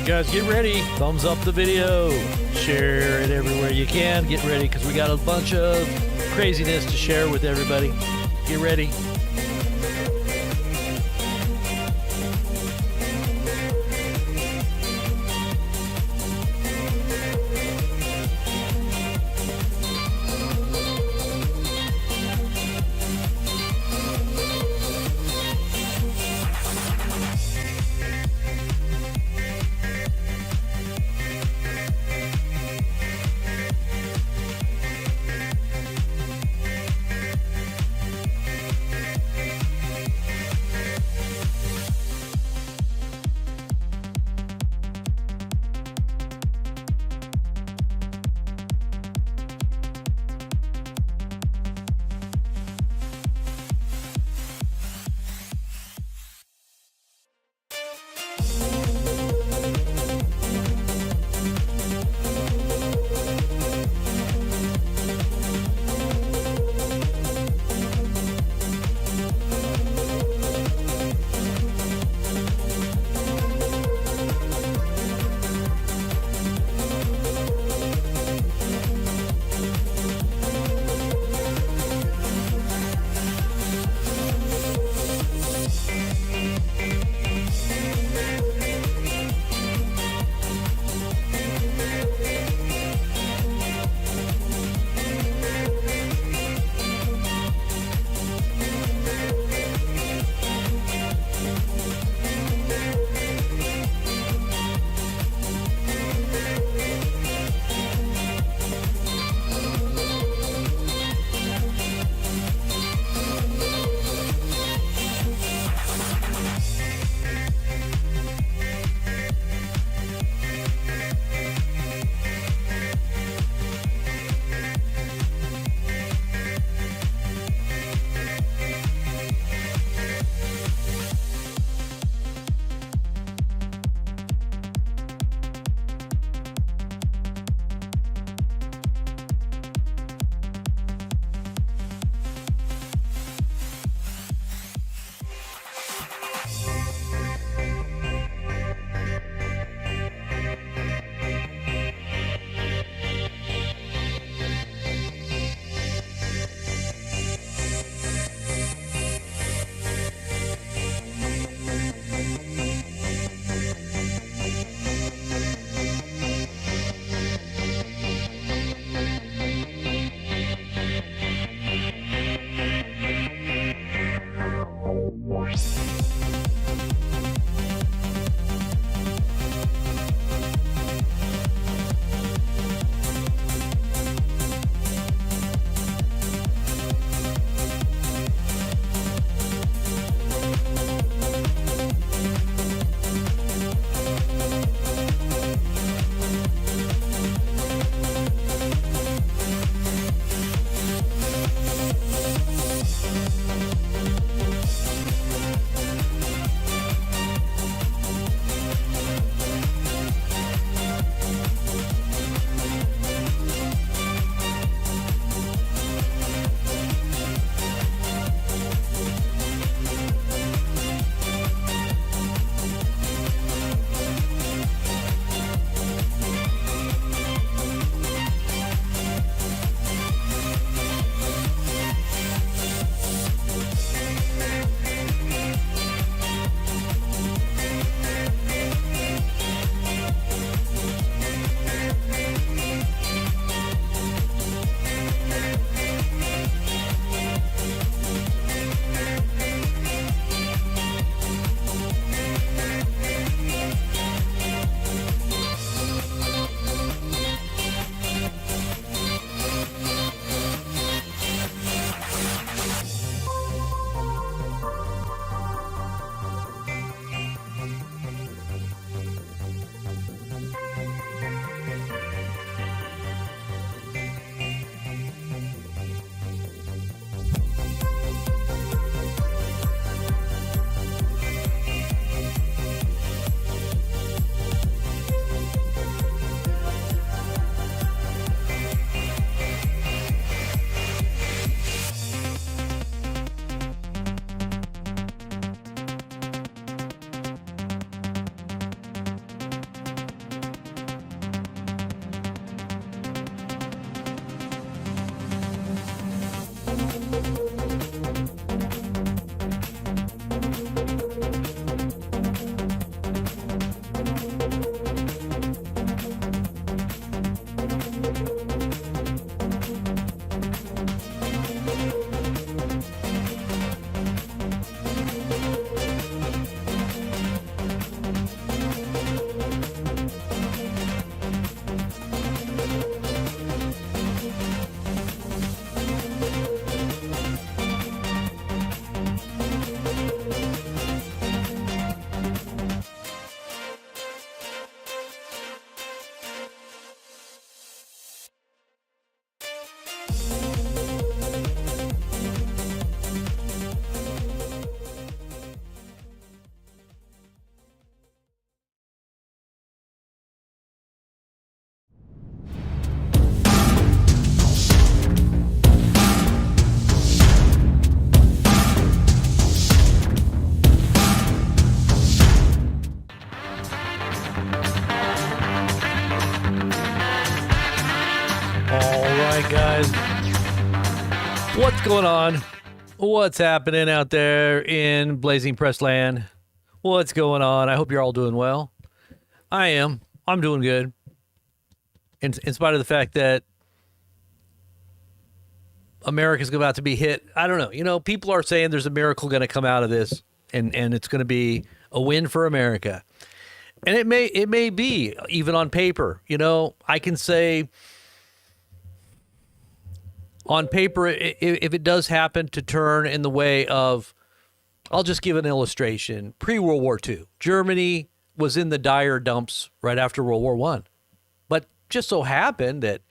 guys, get ready. Thumbs up the video. Share it everywhere you can. Get ready because we got a bunch of craziness to share with everybody. Get ready. Guys, what's going on? What's happening out there in Blazing Press Land? What's going on? I hope you're all doing well. I am. I'm doing good. In spite of the fact that America's about to be hit. I don't know. You know, people are saying there's a miracle going to come out of this, and it's going to be a win for America. And it may be, even on paper. You know, I can say on paper, if it does happen to turn in the way of, I'll just give an illustration. Pre-World War II, Germany was in the dire dumps right after World War I. But just so happened that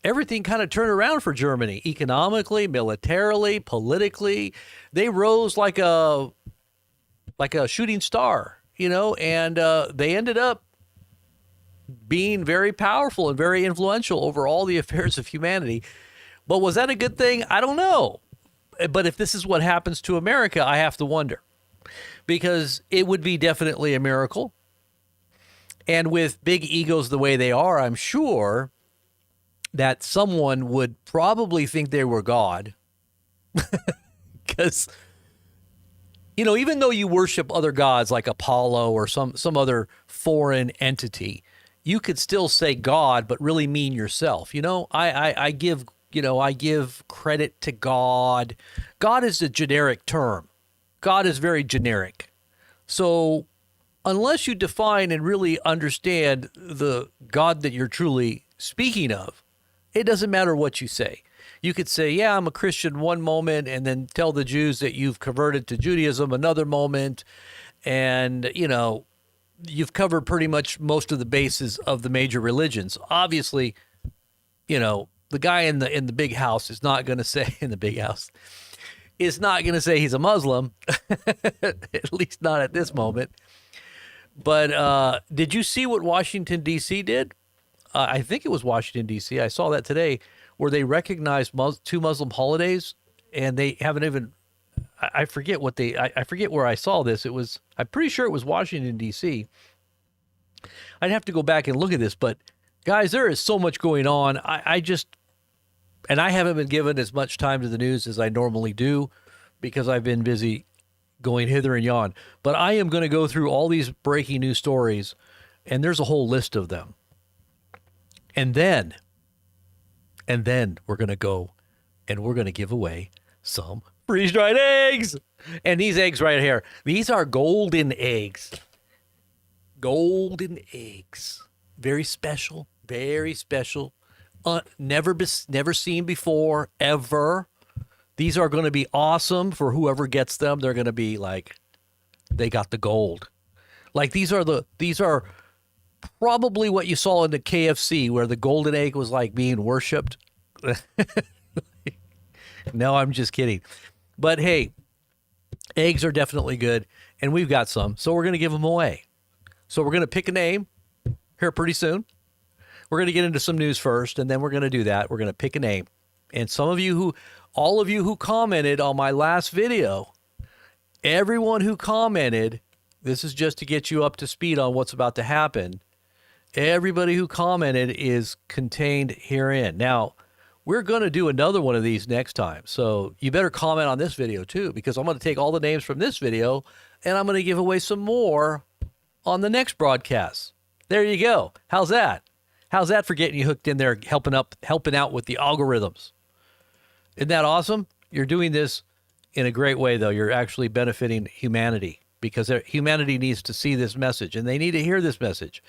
everything kind of turned around for Germany, economically, militarily, politically. They rose like a shooting star, you know, and they ended up being very powerful and very influential over all the affairs of humanity. But was that a good thing? I don't know. But if this is what happens to America, I have to wonder. Because it would be definitely a miracle. And with big egos the way they are, I'm sure that someone would probably think they were God. Because, you know, even though you worship other gods like Apollo or some other foreign entity, you could still say God, but really mean yourself. You know, I give credit to God. God is a generic term. God is very generic. So unless you define and really understand the God that you're truly speaking of, it doesn't matter what you say. You could say, yeah, I'm a Christian one moment, and then tell the Jews that you've converted to Judaism another moment. And, you know, you've covered pretty much most of the bases of the major religions. Obviously, you know, the guy in the big house is not going to say is not going to say he's a Muslim, at least not at this moment. But did you see what Washington, D.C. did? I think it was Washington, D.C. I saw that today, where they recognized two Muslim holidays, and they haven't even, I forget what I forget where I saw this. I'm pretty sure it was Washington, D.C. I'd have to go back and look at this, but guys, there is so much going on. And I haven't been given as much time to the news as I normally do because I've been busy going hither and yon. But I am going to go through all these breaking news stories, and there's a whole list of them. And then we're going to go and we're going to give away some freeze-dried eggs. And these eggs right here, these are golden eggs. Golden eggs. Very special, very special. Never seen before, ever. These are going to be awesome for whoever gets them. They're going to be like, they got the gold. Like these are probably what you saw in the KFC where the golden egg was like being worshipped. No, I'm just kidding. But hey, eggs are definitely good, and we've got some, so we're going to give them away. So we're going to pick a name here pretty soon. We're going to get into some news first, and then we're going to do that. We're going to pick a name. And all of you who commented on my last video, everyone who commented, this is just to get you up to speed on what's about to happen. Everybody who commented is contained herein. Now, we're going to do another one of these next time. So you better comment on this video too, because I'm going to take all the names from this video and I'm going to give away some more on the next broadcast. There you go. How's that? How's that for getting you hooked in there, helping out with the algorithms? Isn't that awesome? You're doing this in a great way, though. You're actually benefiting humanity because humanity needs to see this message and they need to hear this message.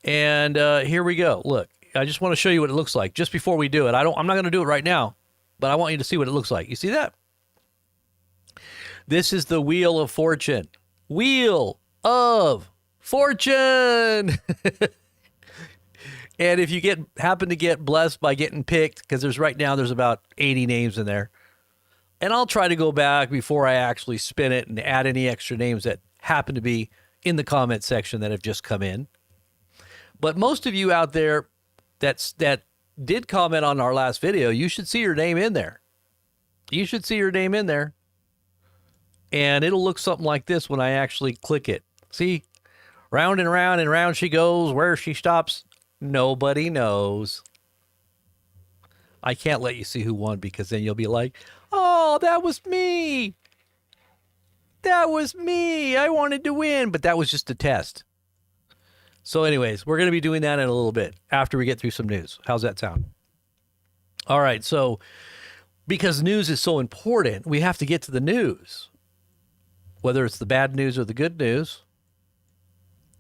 And here we go. Look, I just want to show you what it looks like just before we do it. I'm not going to do it right now, but I want you to see what it looks like. You see that? This is the Wheel of Fortune. Wheel of Fortune. And if you happen to get blessed by getting picked, because there's about 80 names in there, and I'll try to go back before I actually spin it and add any extra names that happen to be in the comment section that have just come in. But most of you out there that did comment on our last video, you should see your name in there. You should see your name in there. And it'll look something like this when I actually click it. See? Round and round she goes. Where she stops, nobody knows. I can't let you see who won because then you'll be like, oh, that was me. That was me. I wanted to win, but that was just a test. So anyways, we're going to be doing that in a little bit after we get through some news. How's that sound? All right. So because news is so important, we have to get to the news, whether it's the bad news or the good news.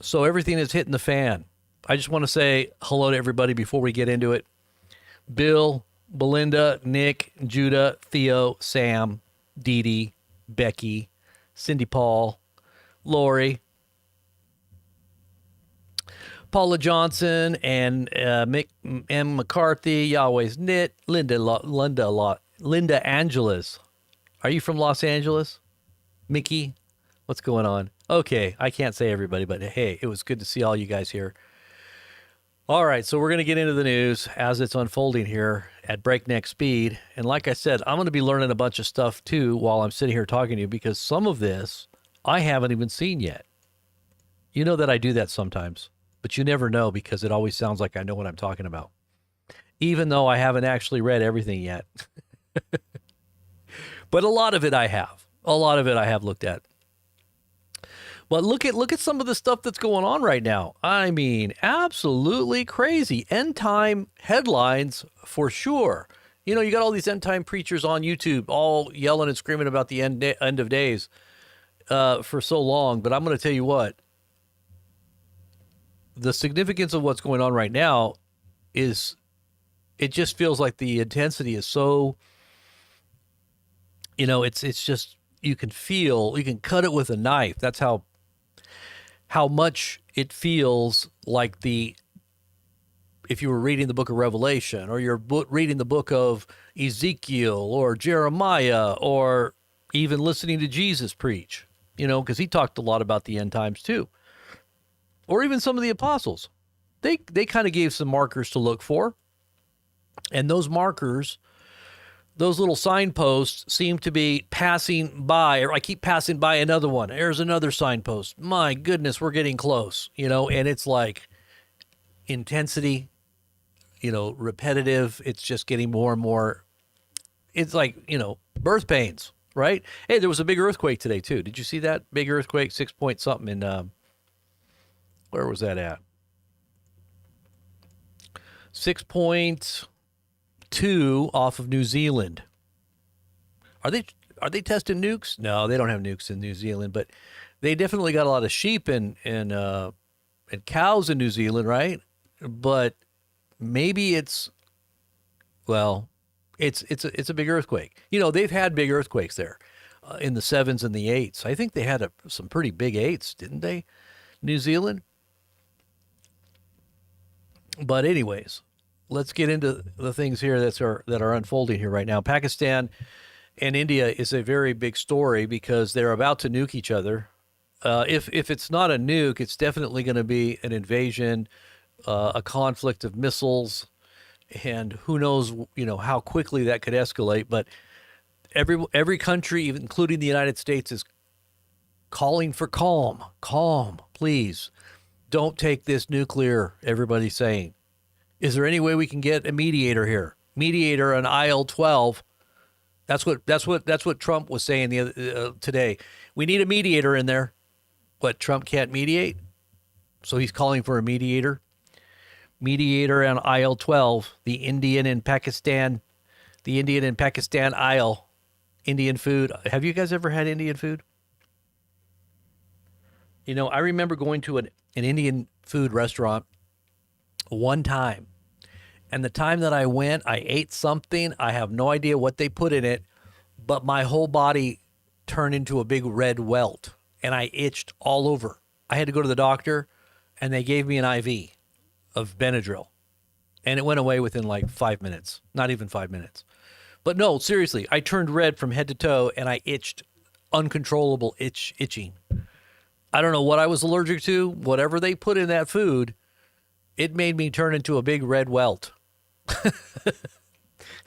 So everything is hitting the fan. I just want to say hello to everybody before we get into it. Bill, Belinda, Nick, Judah, Theo, Sam, Dee Dee, Becky, Cindy Paul, Lori, Paula Johnson, and Mick M. McCarthy, Yahweh's Knit, Linda Angeles. Are you from Los Angeles? Mickey, what's going on? Okay, I can't say everybody, but hey, it was good to see all you guys here. All right, so we're going to get into the news as it's unfolding here at breakneck speed. And like I said, I'm going to be learning a bunch of stuff too while I'm sitting here talking to you because some of this I haven't even seen yet. You know that I do that sometimes, but you never know because it always sounds like I know what I'm talking about, even though I haven't actually read everything yet. But a lot of it I have. A lot of it I have looked at. But look at some of the stuff that's going on right now. I mean, absolutely crazy. End time headlines for sure. You know, you got all these end time preachers on YouTube all yelling and screaming about the end of days for so long. But I'm going to tell you what, the significance of what's going on right now is it just feels like the intensity is so, you know, it's just, you can cut it with a knife. That's how much it feels like if you were reading the book of Revelation or you're reading the book of Ezekiel or Jeremiah or even listening to Jesus preach, you know, because he talked a lot about the end times too. Or even some of the apostles. They kind of gave some markers to look for. And those markers, those little signposts seem to be passing by, or I keep passing by another one. There's another signpost. My goodness, we're getting close, you know, and it's like intensity, you know, repetitive. It's just getting more and more. It's like, you know, birth pains, right? Hey, there was a big earthquake today too. Did you see that big earthquake, 6 point something in, where was that at? 6.2 off of New Zealand. Are they testing nukes? No, they don't have nukes in New Zealand, but they definitely got a lot of sheep and cows in New Zealand, right? But maybe it's a big earthquake. You know, they've had big earthquakes there in the 7s and the 8s. I think they had some pretty big 8s, didn't they? New Zealand. But anyways, let's get into the things here that are unfolding here right now. Pakistan and India is a very big story because they're about to nuke each other. If it's not a nuke, it's definitely going to be an invasion, a conflict of missiles, and who knows, you know, how quickly that could escalate. But every country, including the United States, is calling for calm. Calm, please. Don't take this nuclear, everybody's saying. Is there any way we can get a mediator here? mediator on IL-12. That's what Trump was saying today. We need a mediator in there. What, Trump can't mediate? So he's calling for a mediator. Mediator on IL-12, the Indian and Pakistan aisle, Indian food. Have you guys ever had Indian food? You know, I remember going to an Indian food restaurant one time. And the time that I went, I ate something. I have no idea what they put in it, but my whole body turned into a big red welt and I itched all over. I had to go to the doctor and they gave me an IV of Benadryl and it went away within like 5 minutes, not even 5 minutes. But no, seriously, I turned red from head to toe and I itched, uncontrollable itching. I don't know what I was allergic to. Whatever they put in that food, it made me turn into a big red welt.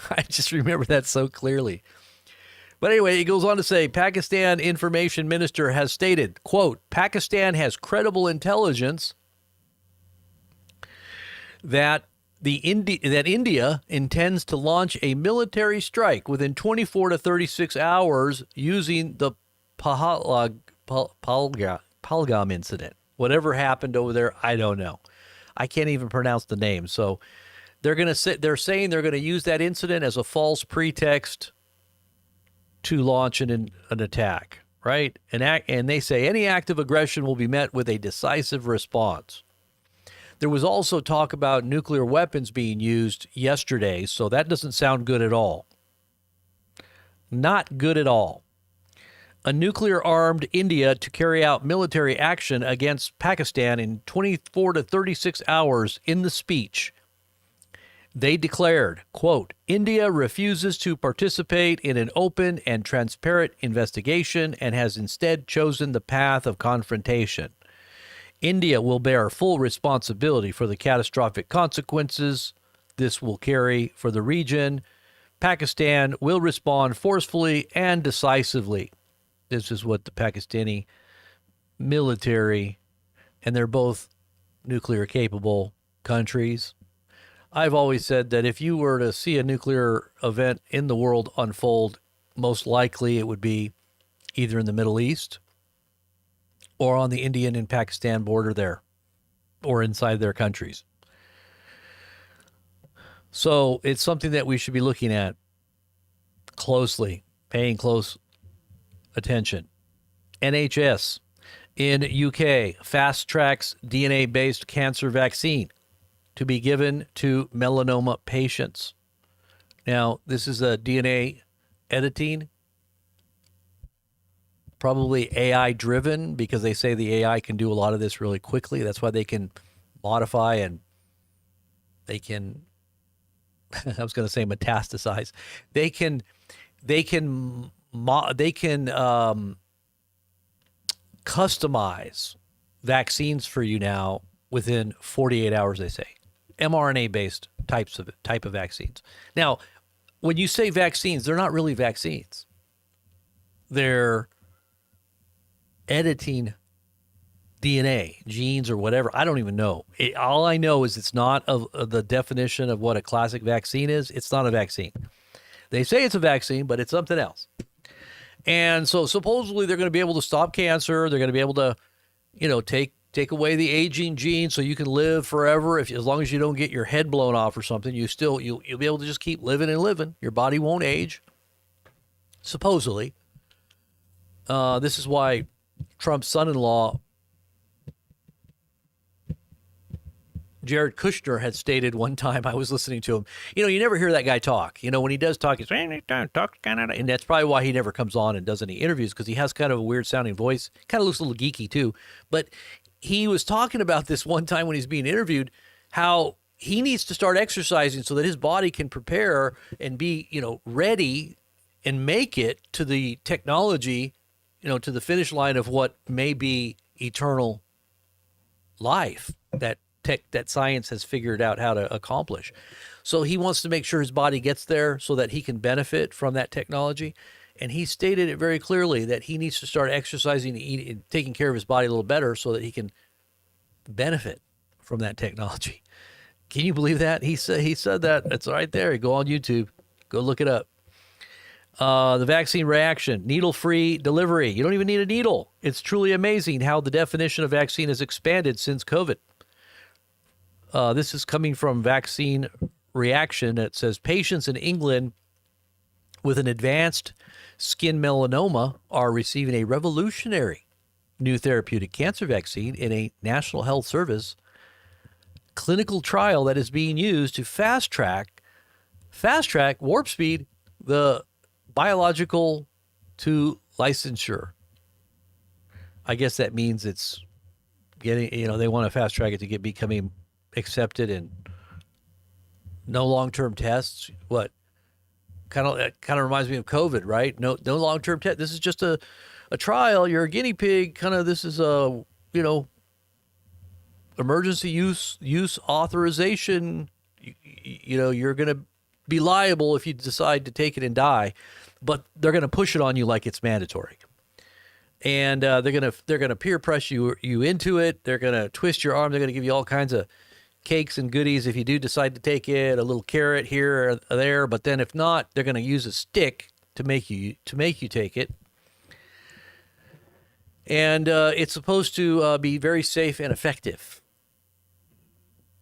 I just remember that so clearly. But anyway, he goes on to say, Pakistan Information Minister has stated, quote, Pakistan has credible intelligence that India intends to launch a military strike within 24 to 36 hours using the Pahalgam incident. Whatever happened over there, I don't know. I can't even pronounce the name. So they're saying they're going to use that incident as a false pretext to launch an attack, right? And they say any act of aggression will be met with a decisive response. There was also talk about nuclear weapons being used yesterday, so that doesn't sound good at all. Not good at all. A nuclear-armed India to carry out military action against Pakistan in 24 to 36 hours. In the speech, they declared, quote, India refuses to participate in an open and transparent investigation and has instead chosen the path of confrontation. India will bear full responsibility for the catastrophic consequences this will carry for the region. Pakistan will respond forcefully and decisively. This is what the Pakistani military, and they're both nuclear capable countries. I've always said that if you were to see a nuclear event in the world unfold, most likely it would be either in the Middle East or on the Indian and Pakistan border there, or inside their countries. So it's something that we should be looking at closely, paying close attention. NHS in UK fast tracks DNA-based cancer vaccine to be given to melanoma patients. Now, this is a DNA editing, probably AI driven, because they say the AI can do a lot of this really quickly. That's why they can modify and they can, I was going to say metastasize. They can customize vaccines for you now within 48 hours, they say. mRNA-based type of vaccines. Now, when you say vaccines, they're not really vaccines. They're editing DNA, genes or whatever. I don't even know. All I know is it's not of the definition of what a classic vaccine is. It's not a vaccine. They say it's a vaccine, but it's something else. And so supposedly they're going to be able to stop cancer. They're going to be able to, take away the aging gene so you can live forever. As long as you don't get your head blown off or something, you'll be able to just keep living and living. Your body won't age. Supposedly. This is why Trump's son-in-law, Jared Kushner, had stated one time, I was listening to him, you never hear that guy talk. When he does talk, he's talk kind of, and that's probably why he never comes on and does any interviews, because he has kind of a weird sounding voice. Kind of looks a little geeky too. But he was talking about this one time when he's being interviewed, how he needs to start exercising so that his body can prepare and be, ready and make it to the technology, to the finish line of what may be eternal life that science has figured out how to accomplish. So he wants to make sure his body gets there so that he can benefit from that technology. And he stated it very clearly that he needs to start exercising, eating, taking care of his body a little better so that he can benefit from that technology. Can you believe that? He said that. It's right there. Go on YouTube. Go look it up. The vaccine reaction, needle-free delivery. You don't even need a needle. It's truly amazing how the definition of vaccine has expanded since COVID. This is coming from Vaccine Reaction. It says patients in England with an advanced skin melanoma are receiving a revolutionary new therapeutic cancer vaccine in a National Health Service clinical trial that is being used to fast track, warp speed, the biological to licensure. I guess that means it's getting, they want to fast track it to becoming accepted and no long-term tests. What? Kind of reminds me of COVID, right? No long-term test. This is just a trial. You're a guinea pig. This is a, emergency use authorization. You're going to be liable if you decide to take it and die, but they're going to push it on you like it's mandatory. And they're going to peer press you into it. They're going to twist your arm. They're going to give you all kinds of cakes and goodies if you do decide to take it, a little carrot here or there, but then if not, they're going to use a stick to make you take it. And it's supposed to be very safe and effective.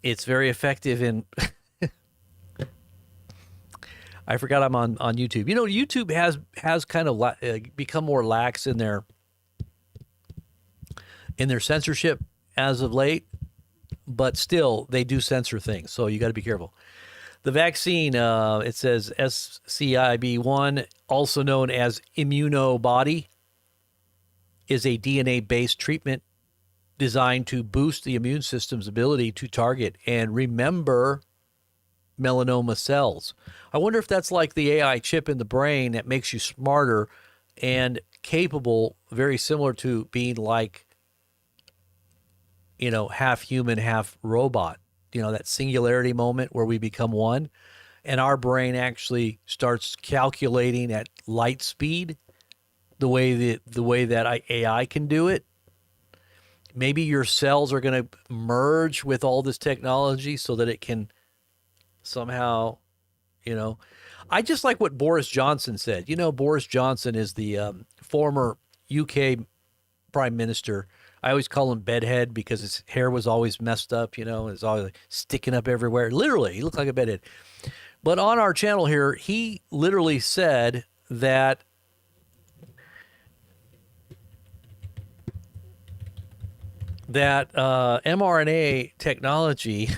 It's very effective in I forgot I'm on YouTube. YouTube has kind of become more lax in their censorship as of late. But still, they do censor things, so you got to be careful. The vaccine, it says SCIB1, also known as immunobody, is a DNA-based treatment designed to boost the immune system's ability to target and remember melanoma cells. I wonder if that's like the AI chip in the brain that makes you smarter and capable, very similar to being like, half human, half robot, that singularity moment where we become one and our brain actually starts calculating at light speed the way that AI can do it. Maybe your cells are going to merge with all this technology so that it can somehow, I just like what Boris Johnson said. Boris Johnson is the former UK prime minister. I always call him bedhead because his hair was always messed up, it's always sticking up everywhere. Literally, he looked like a bedhead. But on our channel here, he literally said that mRNA technology.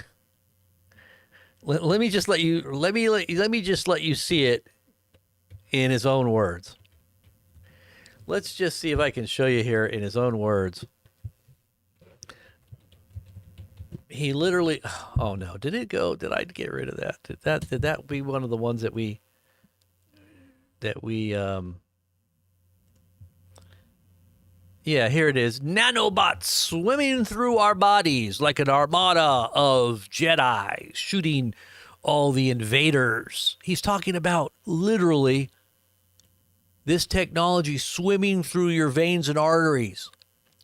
Let me just let you see it in his own words. Let's just see if I can show you here in his own words. He literally, oh no, did it go? Did I get rid of that? Did that be one of the ones that we yeah, here it is. Nanobots swimming through our bodies like an armada of Jedi shooting all the invaders. He's talking about literally this technology swimming through your veins and arteries.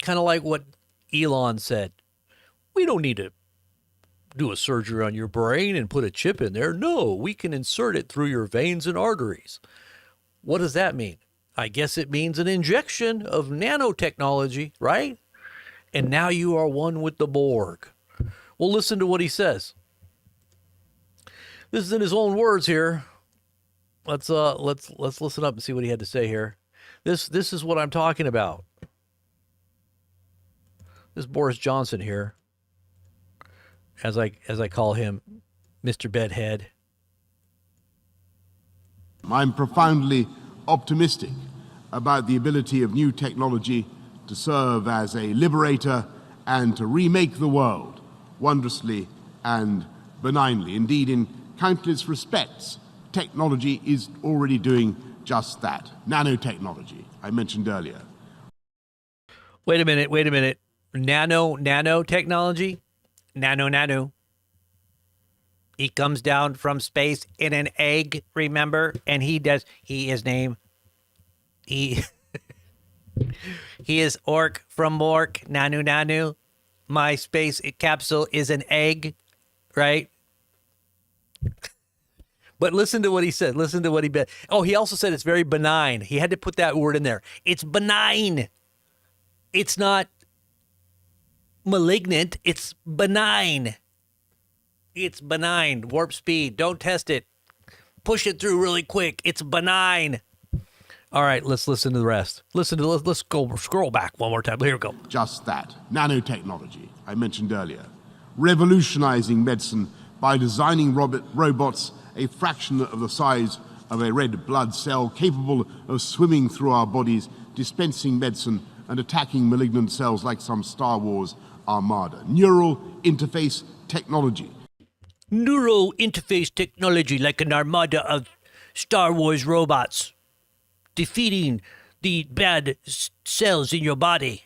Kind of like what Elon said. We don't need to do a surgery on your brain and put a chip in there. No, we can insert it through your veins and arteries. What does that mean? I guess it means an injection of nanotechnology, right? And now you are one with the Borg. Well, listen to what he says. This is in his own words here. Let's listen up and see what he had to say here. This is what I'm talking about. This is Boris Johnson here. As I call him, Mr. Bedhead. I'm profoundly optimistic about the ability of new technology to serve as a liberator and to remake the world wondrously and benignly. Indeed, in countless respects, technology is already doing just that. Nanotechnology, I mentioned earlier. Wait a minute. Nanotechnology? Nano. He comes down from space in an egg, remember? And he is Orc from Mork, Nanu. My space capsule is an egg, right? But listen to what he said. Listen to what he bet. Oh, he also said it's very benign. He had to put that word in there. It's benign. It's not malignant. It's benign. It's benign. Warp speed. Don't test it. Push it through really quick. It's benign. All right, let's listen to the rest. Let's go scroll back one more time. Here we go. Just that. Nanotechnology, I mentioned earlier. Revolutionizing medicine by designing robots a fraction of the size of a red blood cell, capable of swimming through our bodies, dispensing medicine and attacking malignant cells like some Star Wars armada. Neural interface technology. Neural interface technology like an armada of Star Wars robots, defeating the bad cells in your body.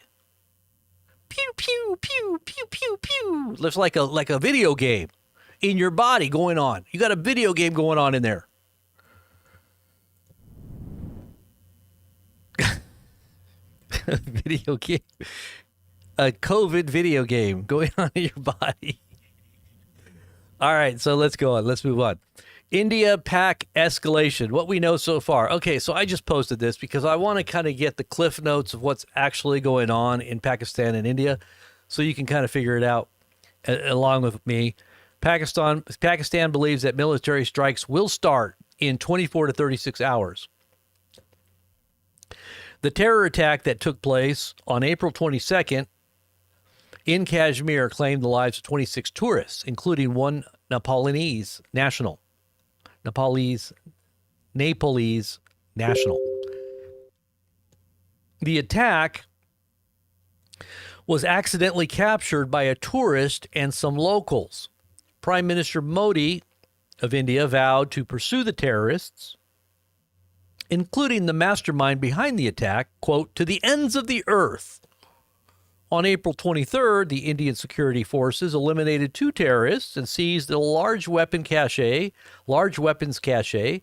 Pew, pew, pew, pew, pew, pew. Looks like a video game in your body going on. You got a video game going on in there. Video game. A COVID video game going on in your body. All right, so let's go on. Let's move on. India-Pak escalation, what we know so far. Okay, so I just posted this because I want to kind of get the cliff notes of what's actually going on in Pakistan and India so you can kind of figure it out along with me. Pakistan believes that military strikes will start in 24 to 36 hours. The terror attack that took place on April 22nd in Kashmir claimed the lives of 26 tourists, including one Nepalese national. The attack was accidentally captured by a tourist and some locals. Prime Minister Modi of India vowed to pursue the terrorists, including the mastermind behind the attack, quote, to the ends of the earth. On April 23rd, the Indian security forces eliminated 2 terrorists and seized a large weapons cache,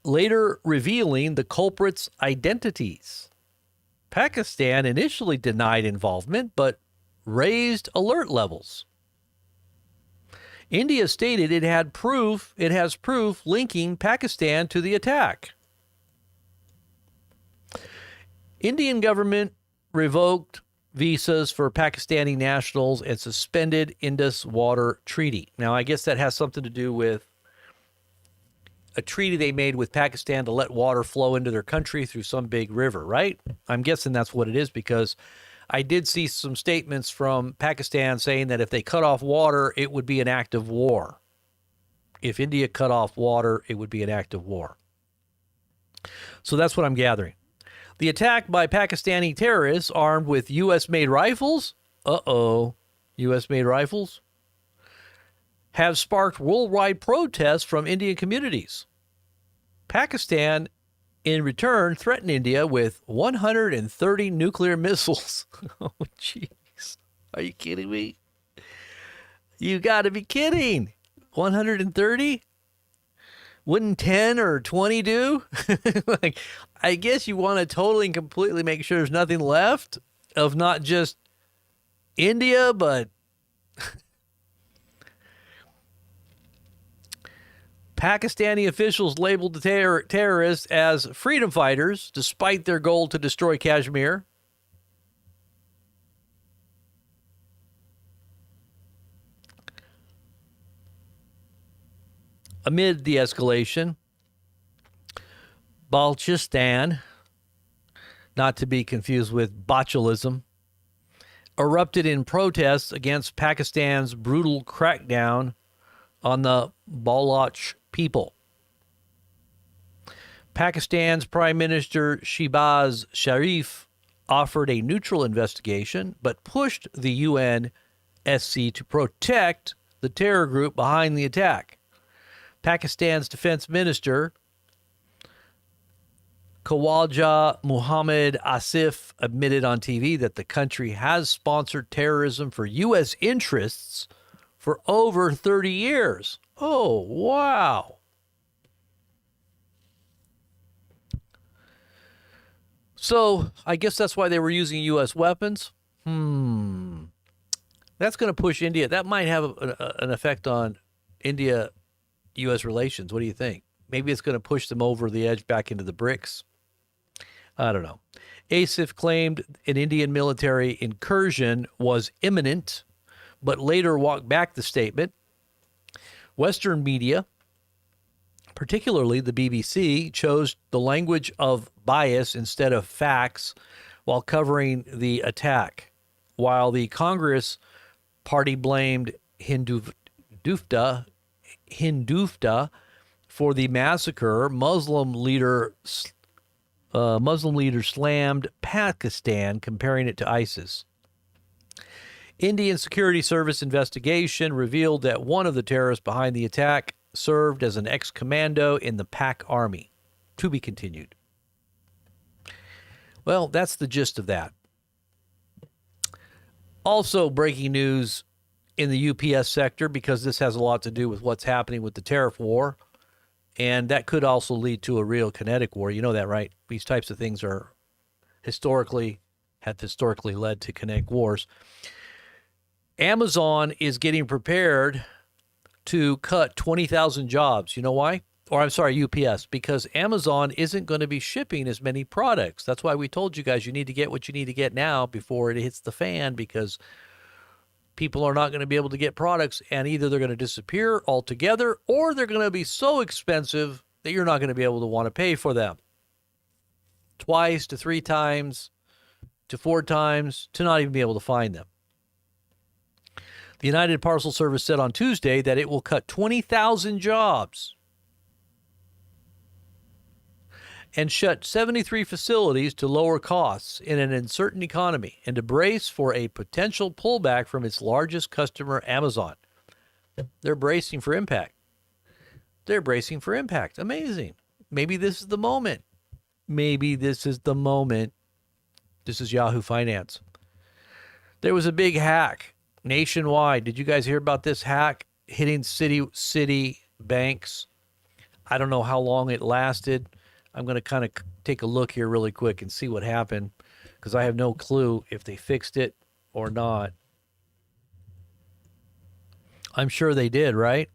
later revealing the culprits' identities. Pakistan initially denied involvement, but raised alert levels. India stated it has proof linking Pakistan to the attack. Indian government revoked visas for Pakistani nationals and suspended Indus Water Treaty. Now, I guess that has something to do with a treaty they made with Pakistan to let water flow into their country through some big river, right? I'm guessing that's what it is because I did see some statements from Pakistan saying that if they cut off water, it would be an act of war. If India cut off water, it would be an act of war. So that's what I'm gathering. The attack by Pakistani terrorists armed with U.S.-made rifles, U.S.-made rifles, have sparked worldwide protests from Indian communities. Pakistan, in return, threatened India with 130 nuclear missiles. Oh, jeez. Are you kidding me? You got to be kidding. 130? Wouldn't 10 or 20 do? Like, I guess you want to totally and completely make sure there's nothing left of not just India, but Pakistani officials labeled the terrorists as freedom fighters, despite their goal to destroy Kashmir. Amid the escalation, Balochistan, not to be confused with botulism, erupted in protests against Pakistan's brutal crackdown on the Baloch people. Pakistan's Prime Minister Shehbaz Sharif offered a neutral investigation, but pushed the UNSC to protect the terror group behind the attack. Pakistan's Defense Minister Khawaja Muhammad Asif admitted on TV that the country has sponsored terrorism for U.S. interests for over 30 years. Oh, wow. So I guess that's why they were using U.S. weapons. That's going to push India. That might have an effect on India U.S. relations. What do you think? Maybe it's going to push them over the edge back into the BRICS. I don't know. ASIF claimed an Indian military incursion was imminent, but later walked back the statement. Western media, particularly the BBC, chose the language of bias instead of facts while covering the attack, while the Congress party blamed Hindufta for the massacre. Muslim leader slammed Pakistan, comparing it to ISIS. Indian Security Service investigation revealed that one of the terrorists behind the attack served as an ex-commando in the Pak army. To be continued. Well, that's the gist of that. Also, breaking news in the UPS sector, because this has a lot to do with what's happening with the tariff war, and that could also lead to a real kinetic war. You know that, right? These types of things have historically led to kinetic wars. Amazon is getting prepared to cut 20,000 jobs. You know why? Or I'm sorry, UPS, because Amazon isn't going to be shipping as many products. That's why we told you guys you need to get what you need to get now before it hits the fan, because people are not going to be able to get products, and either they're going to disappear altogether or they're going to be so expensive that you're not going to be able to want to pay for them. Twice to 3 times to 4 times to not even be able to find them. The United Parcel Service said on Tuesday that it will cut 20,000 jobs and shut 73 facilities to lower costs in an uncertain economy and to brace for a potential pullback from its largest customer, Amazon. They're bracing for impact. Amazing. Maybe this is the moment. This is Yahoo Finance. There was a big hack nationwide. Did you guys hear about this hack hitting city banks? I don't know how long it lasted. I'm going to kind of take a look here really quick and see what happened, because I have no clue if they fixed it or not. I'm sure they did, right?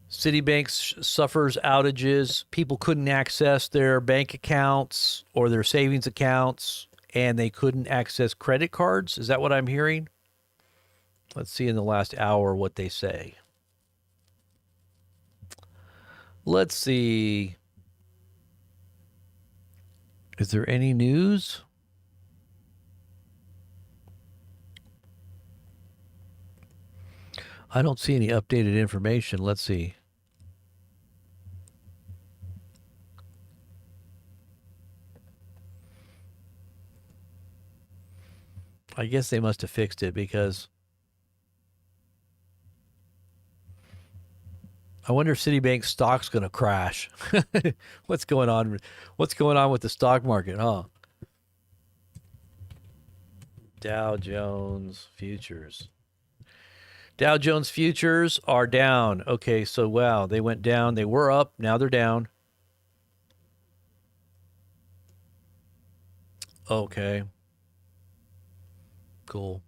Citibank suffers outages. People couldn't access their bank accounts or their savings accounts, and they couldn't access credit cards. Is that what I'm hearing? Let's see in the last hour what they say. Let's see. Is there any news? I don't see any updated information. Let's see. I guess they must have fixed it, because I wonder if Citibank's stock's going to crash. What's going on? What's going on with the stock market, huh? Dow Jones futures. Dow Jones futures are down. Okay, so wow, they went down. They were up. Now they're down. Okay. Cool.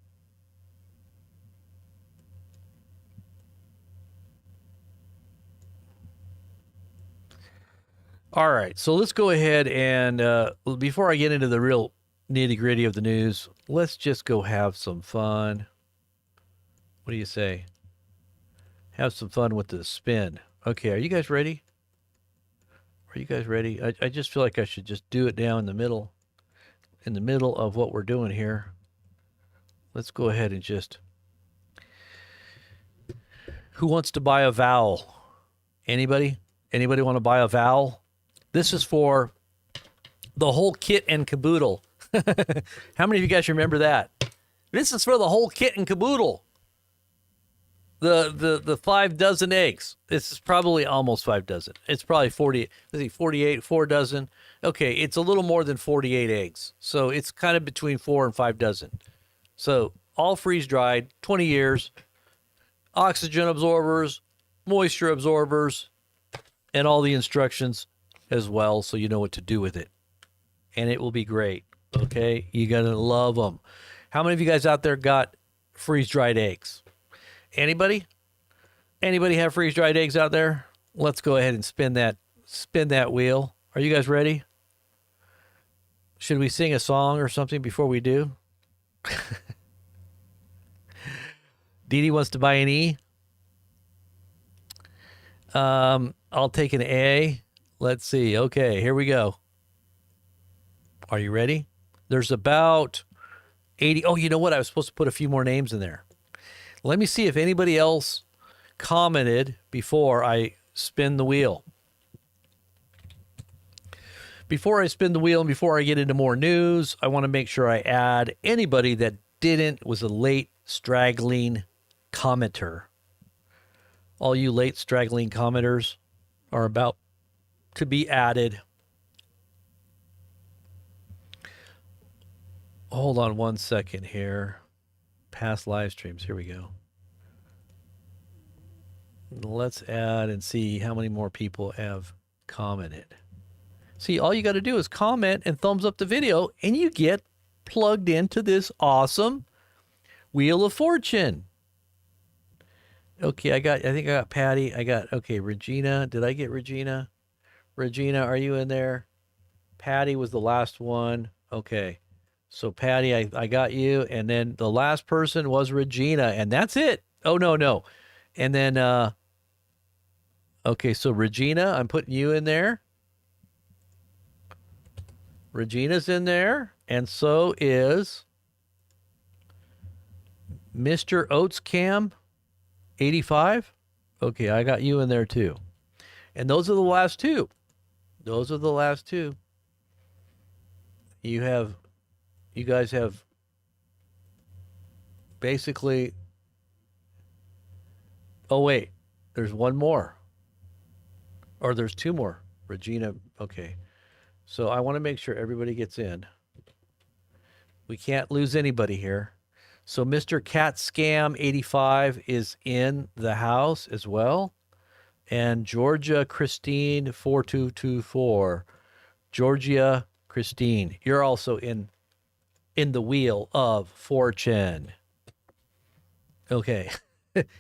All right, so let's go ahead and before I get into the real nitty-gritty of the news, let's just go have some fun. What do you say? Have some fun with the spin. Okay, are you guys ready? Are you guys ready? I just feel like I should just do it down in the middle of what we're doing here. Let's go ahead and just... Who wants to buy a vowel? Anybody? Anybody want to buy a vowel? This is for the whole kit and caboodle. How many of you guys remember that? This is for the whole kit and caboodle. The 5 dozen eggs. This is probably almost 5 dozen. It's probably 40. Let's see, 48, 4 dozen. Okay, it's a little more than 48 eggs. So it's kind of between 4 and 5 dozen. So all freeze dried, 20 years, oxygen absorbers, moisture absorbers, and all the instructions as well, so you know what to do with it. And it will be great. Okay, you gotta love them. How many of you guys out there got freeze dried eggs? Anybody? Anybody have freeze-dried eggs out there? Let's go ahead and spin that wheel. Are you guys ready? Should we sing a song or something before we do? Dee Dee wants to buy an E. I'll take an A. Let's see. Okay, here we go. Are you ready? There's about 80. Oh, you know what? I was supposed to put a few more names in there. Let me see if anybody else commented before I spin the wheel. Before I spin the wheel and before I get into more news, I want to make sure I add anybody that was a late straggling commenter. All you late straggling commenters are about to be added. Hold on one second here. Past live streams. Here we go. Let's add and see how many more people have commented. See, all you got to do is comment and thumbs up the video, and you get plugged into this awesome Wheel of Fortune. Okay, I think I got Patty. Okay, Regina. Did I get Regina? Regina, are you in there? Patty was the last one. Okay. So Patty, I got you. And then the last person was Regina, and that's it. Oh, no. And then, okay, so Regina, I'm putting you in there. Regina's in there, and so is Mr. Oats Cam 85. Okay, I got you in there too. And those are the last two. You guys have basically, oh wait, there's one more. Or there's two more. Regina, okay. So I want to make sure everybody gets in. We can't lose anybody here. So Mr. Cat Scam 85 is in the house as well. And Georgia Christine 4224. Georgia Christine, you're also in the Wheel of Fortune. Okay.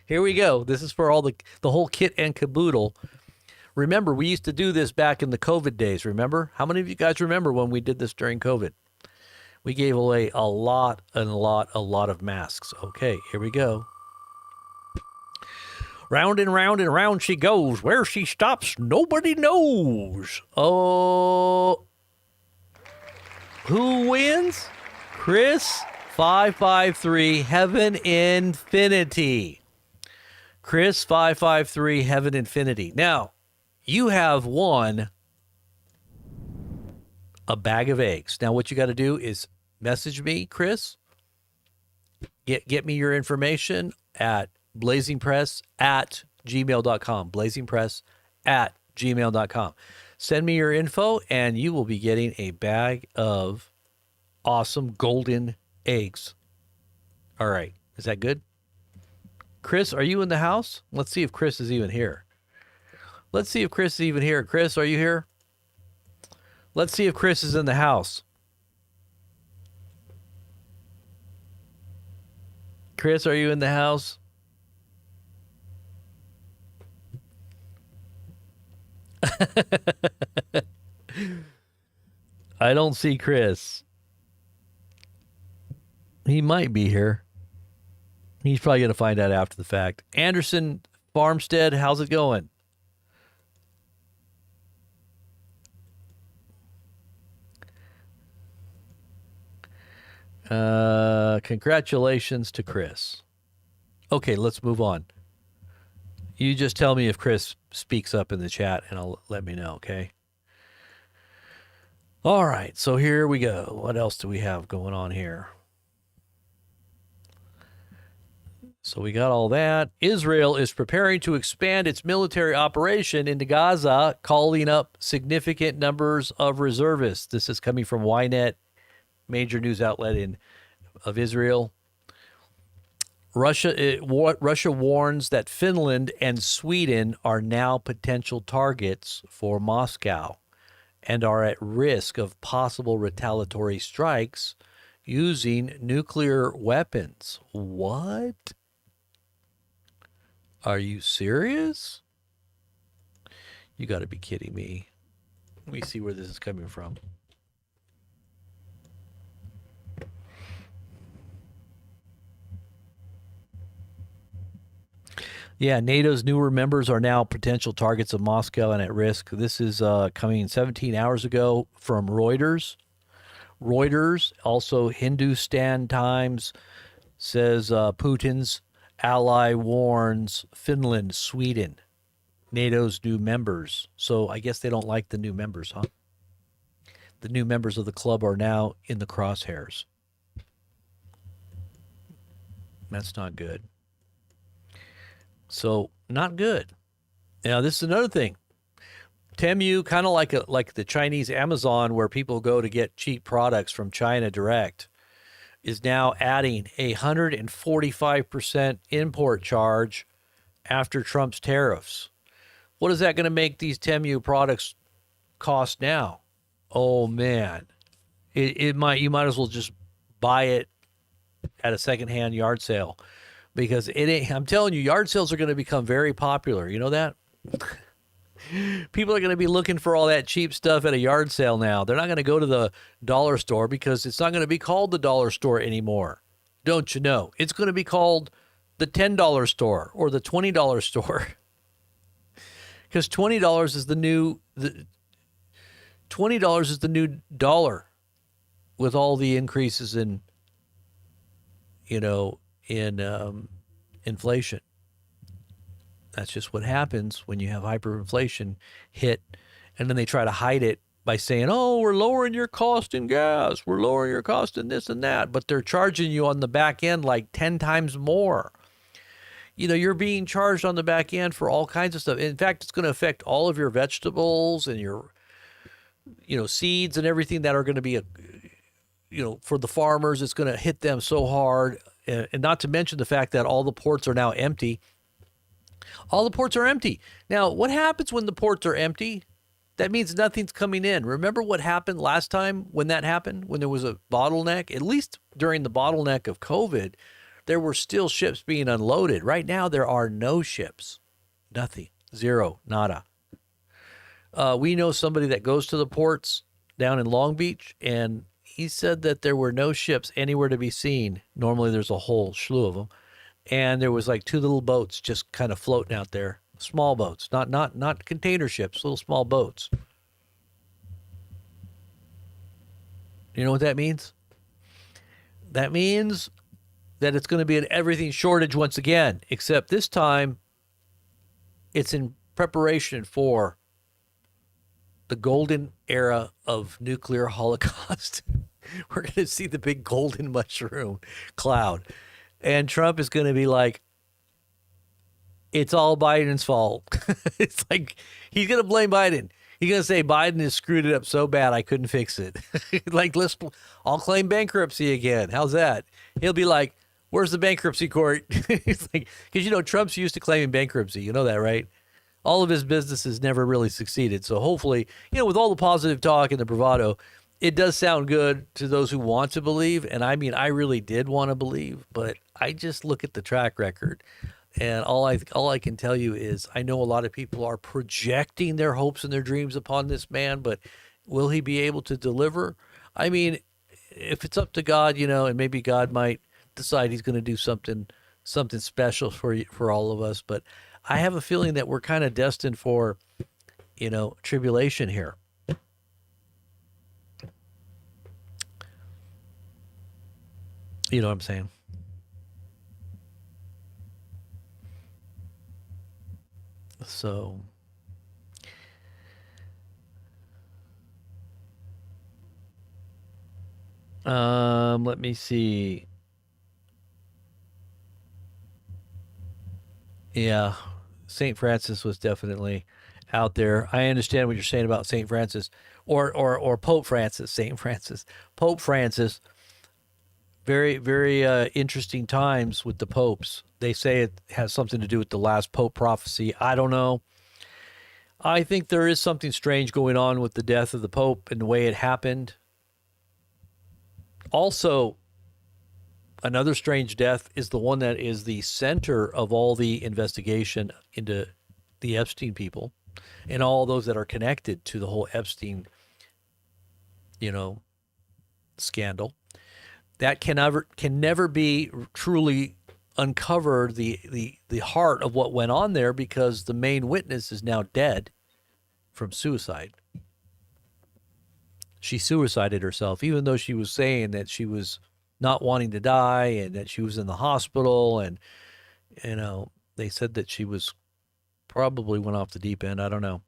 Here we go. This is for all the whole kit and caboodle. Remember, we used to do this back in the COVID days, remember? How many of you guys remember when we did this during COVID? We gave away a lot of masks. Okay, here we go. Round and round and round she goes. Where she stops, nobody knows. Oh, who wins? Chris 553 Heaven Infinity. Chris 553 Heaven Infinity. Now, you have won a bag of eggs. Now, what you got to do is message me, Chris. Get me your information at blazingpress@gmail.com. blazingpress@gmail.com. Send me your info, and you will be getting a bag of awesome golden eggs. All right. Is that good? Chris, are you in the house? Let's see if Chris is even here. Chris, are you here? Let's see if Chris is in the house. Chris, are you in the house? I don't see Chris. He might be here. He's probably going to find out after the fact. Anderson Farmstead, how's it going? Congratulations to Chris. Okay, let's move on. You just tell me if Chris speaks up in the chat and let me know, okay? All right, so here we go. What else do we have going on here? So we got all that. Israel is preparing to expand its military operation into Gaza, calling up significant numbers of reservists. This is coming from Ynet, major news outlet of Israel. Russia warns that Finland and Sweden are now potential targets for Moscow and are at risk of possible retaliatory strikes using nuclear weapons. What? Are you serious? You got to be kidding me. Let me see where this is coming from. Yeah, NATO's newer members are now potential targets of Moscow and at risk. This is coming 17 hours ago from Reuters. Reuters, also Hindustan Times, says Putin's ally warns Finland, Sweden, NATO's new members. So I guess they don't like the new members, huh? The new members of the club are now in the crosshairs. That's not good. So not good. Now this is another thing. Temu, kind of like the Chinese Amazon, where people go to get cheap products from China direct, is now adding a 145% import charge after Trump's tariffs. What is that going to make these Temu products cost now? Oh man, you might as well just buy it at a secondhand yard sale, because it ain't. I'm telling you, yard sales are going to become very popular. You know that? People are going to be looking for all that cheap stuff at a yard sale now. They're not going to go to the dollar store because it's not going to be called the dollar store anymore. Don't you know? It's going to be called the $10 store or the $20 store. Because $20 is the new dollar, with all the increases in inflation. That's just what happens when you have hyperinflation hit, and then they try to hide it by saying, "Oh, we're lowering your cost in gas, we're lowering your cost in this and that," but they're charging you on the back end like 10 times more. You're being charged on the back end for all kinds of stuff. In fact, it's going to affect all of your vegetables and your, seeds and everything that are going to be, for the farmers. It's going to hit them so hard. And not to mention the fact that all the ports are now empty. All the ports are empty. Now, what happens when the ports are empty? That means nothing's coming in. Remember what happened last time when that happened, when there was a bottleneck? At least during the bottleneck of COVID, there were still ships being unloaded. Right now, there are no ships. Nothing. Zero. Nada. We know somebody that goes to the ports down in Long Beach, and he said that there were no ships anywhere to be seen. Normally, there's a whole slew of them. And there was like two little boats just kind of floating out there. Small boats, not container ships, little small boats. You know what that means? That means that it's going to be an everything shortage once again, except this time it's in preparation for the golden era of nuclear holocaust. We're going to see the big golden mushroom cloud. And Trump is going to be like, it's all Biden's fault. It's like he's going to blame Biden. He's going to say Biden has screwed it up so bad I couldn't fix it. Like, I'll claim bankruptcy again. How's that? He'll be like, where's the bankruptcy court? It's like, because, Trump's used to claiming bankruptcy. You know that, right? All of his businesses never really succeeded. So hopefully, with all the positive talk and the bravado, it does sound good to those who want to believe. And I mean, I really did want to believe, but I just look at the track record. And all I can tell you is I know a lot of people are projecting their hopes and their dreams upon this man, but will he be able to deliver? I mean, if it's up to God, and maybe God might decide he's going to do something special for all of us. But I have a feeling that we're kind of destined for, tribulation here. You know what I'm saying? So, let me see. Yeah, St. Francis was definitely out there. I understand what you're saying about St. Francis or Pope Francis, St. Francis, Pope Francis. Very, very interesting times with the popes. They say it has something to do with the last pope prophecy. I don't know. I think there is something strange going on with the death of the pope and the way it happened. Also, Another strange death is the one that is the center of all the investigation into the Epstein people and all those that are connected to the whole Epstein, scandal. That can never be truly uncovered the heart of what went on there, because the main witness is now dead from suicide. She suicided herself, even though she was saying that she was not wanting to die and that she was in the hospital. And, they said that she was probably went off the deep end. I don't know.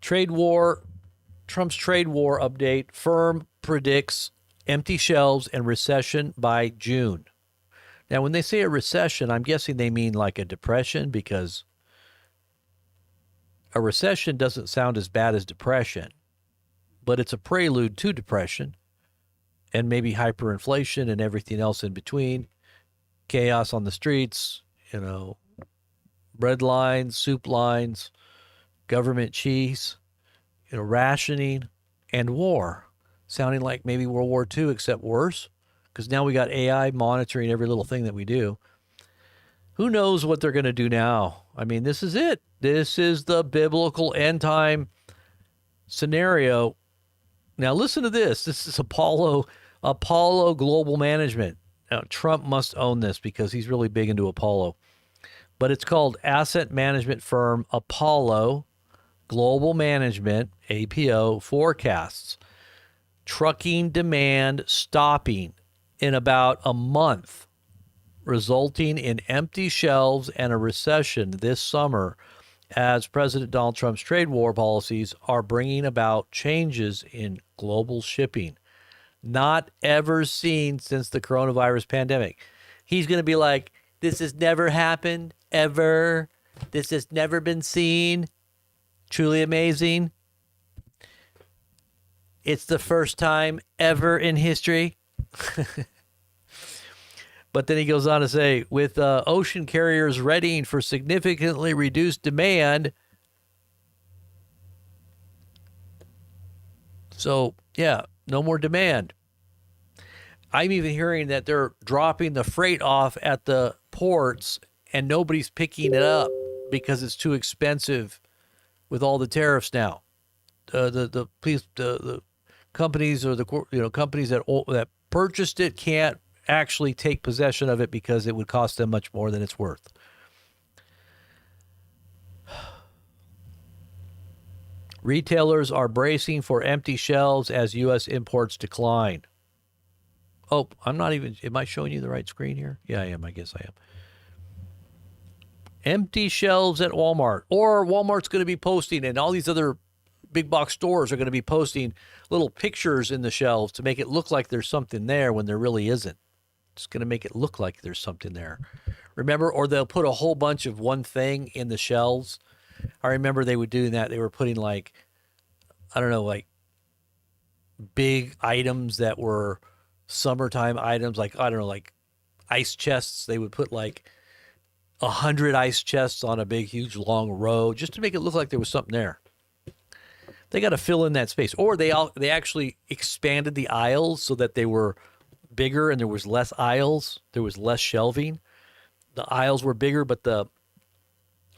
Trade war, Trump's trade war update. Firm predicts empty shelves and recession by June. Now, when they say a recession, I'm guessing they mean like a depression, because a recession doesn't sound as bad as depression, but it's a prelude to depression and maybe hyperinflation and everything else in between. Chaos on the streets, bread lines, soup lines, government cheese, rationing, and war. Sounding like maybe World War II, except worse, because now we got AI monitoring every little thing that we do. Who knows what they're going to do now? I mean, this is it. This is the biblical end time scenario. Now, listen to this. This is Apollo Global Management. Now, Trump must own this because he's really big into Apollo. But it's called asset management firm Apollo Global Management, APO, forecasts trucking demand stopping in about a month, resulting in empty shelves and a recession this summer, as President Donald Trump's trade war policies are bringing about changes in global shipping not ever seen since the coronavirus pandemic. He's going to be like, this has never happened, ever. This has never been seen. Truly amazing. It's the first time ever in history. But then he goes on to say, with ocean carriers readying for significantly reduced demand. So, yeah, no more demand. I'm even hearing that they're dropping the freight off at the ports and nobody's picking it up because it's too expensive with all the tariffs now. The companies or the companies that purchased it can't actually take possession of it because it would cost them much more than it's worth. Retailers are bracing for empty shelves as U.S. imports decline. Oh, am I showing you the right screen here? Yeah, I am. I guess I am. Empty shelves at Walmart, or Walmart's going to be posting, and all these other big box stores are going to be posting little pictures in the shelves to make it look like there's something there when there really isn't. It's going to make it look like there's something there. Remember? Or they'll put a whole bunch of one thing in the shelves. I remember they would do that. They were putting like big items that were summertime items, like ice chests. They would put like 100 ice chests on a big, huge, long row just to make it look like there was something there. They got to fill in that space. Or they actually expanded the aisles so that they were bigger and there was less aisles. There was less shelving. The aisles were bigger, but the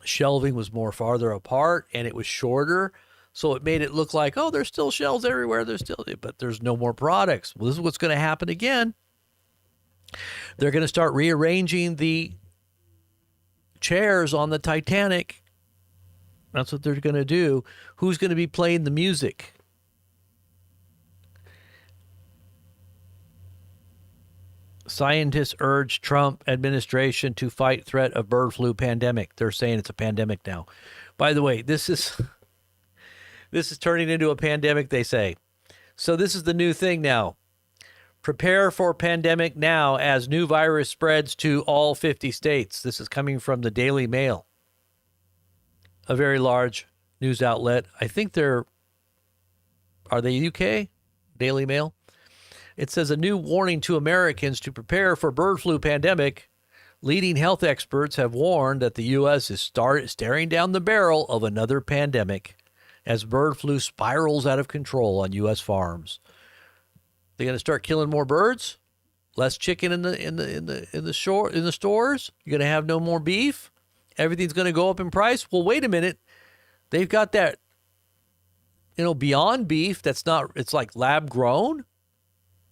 shelving was more farther apart and it was shorter. So it made it look like, oh, there's still shelves everywhere. But there's no more products. Well, this is what's going to happen again. They're going to start rearranging the chairs on the Titanic. That's what they're going to do. Who's going to be playing the music? Scientists urge Trump administration to fight threat of bird flu pandemic. They're saying it's a pandemic now. By the way, this is turning into a pandemic, they say. So this is the new thing now. Prepare for pandemic now as new virus spreads to all 50 states. This is coming from the Daily Mail, a very large news outlet. I think are they UK? Daily Mail? It says a new warning to Americans to prepare for bird flu pandemic. Leading health experts have warned that the U.S. is staring down the barrel of another pandemic as bird flu spirals out of control on U.S. farms. They're going to start killing more birds, less chicken in the stores. You're going to have no more beef. Everything's going to go up in price. Well, wait a minute. They've got that, beyond beef. It's like lab grown.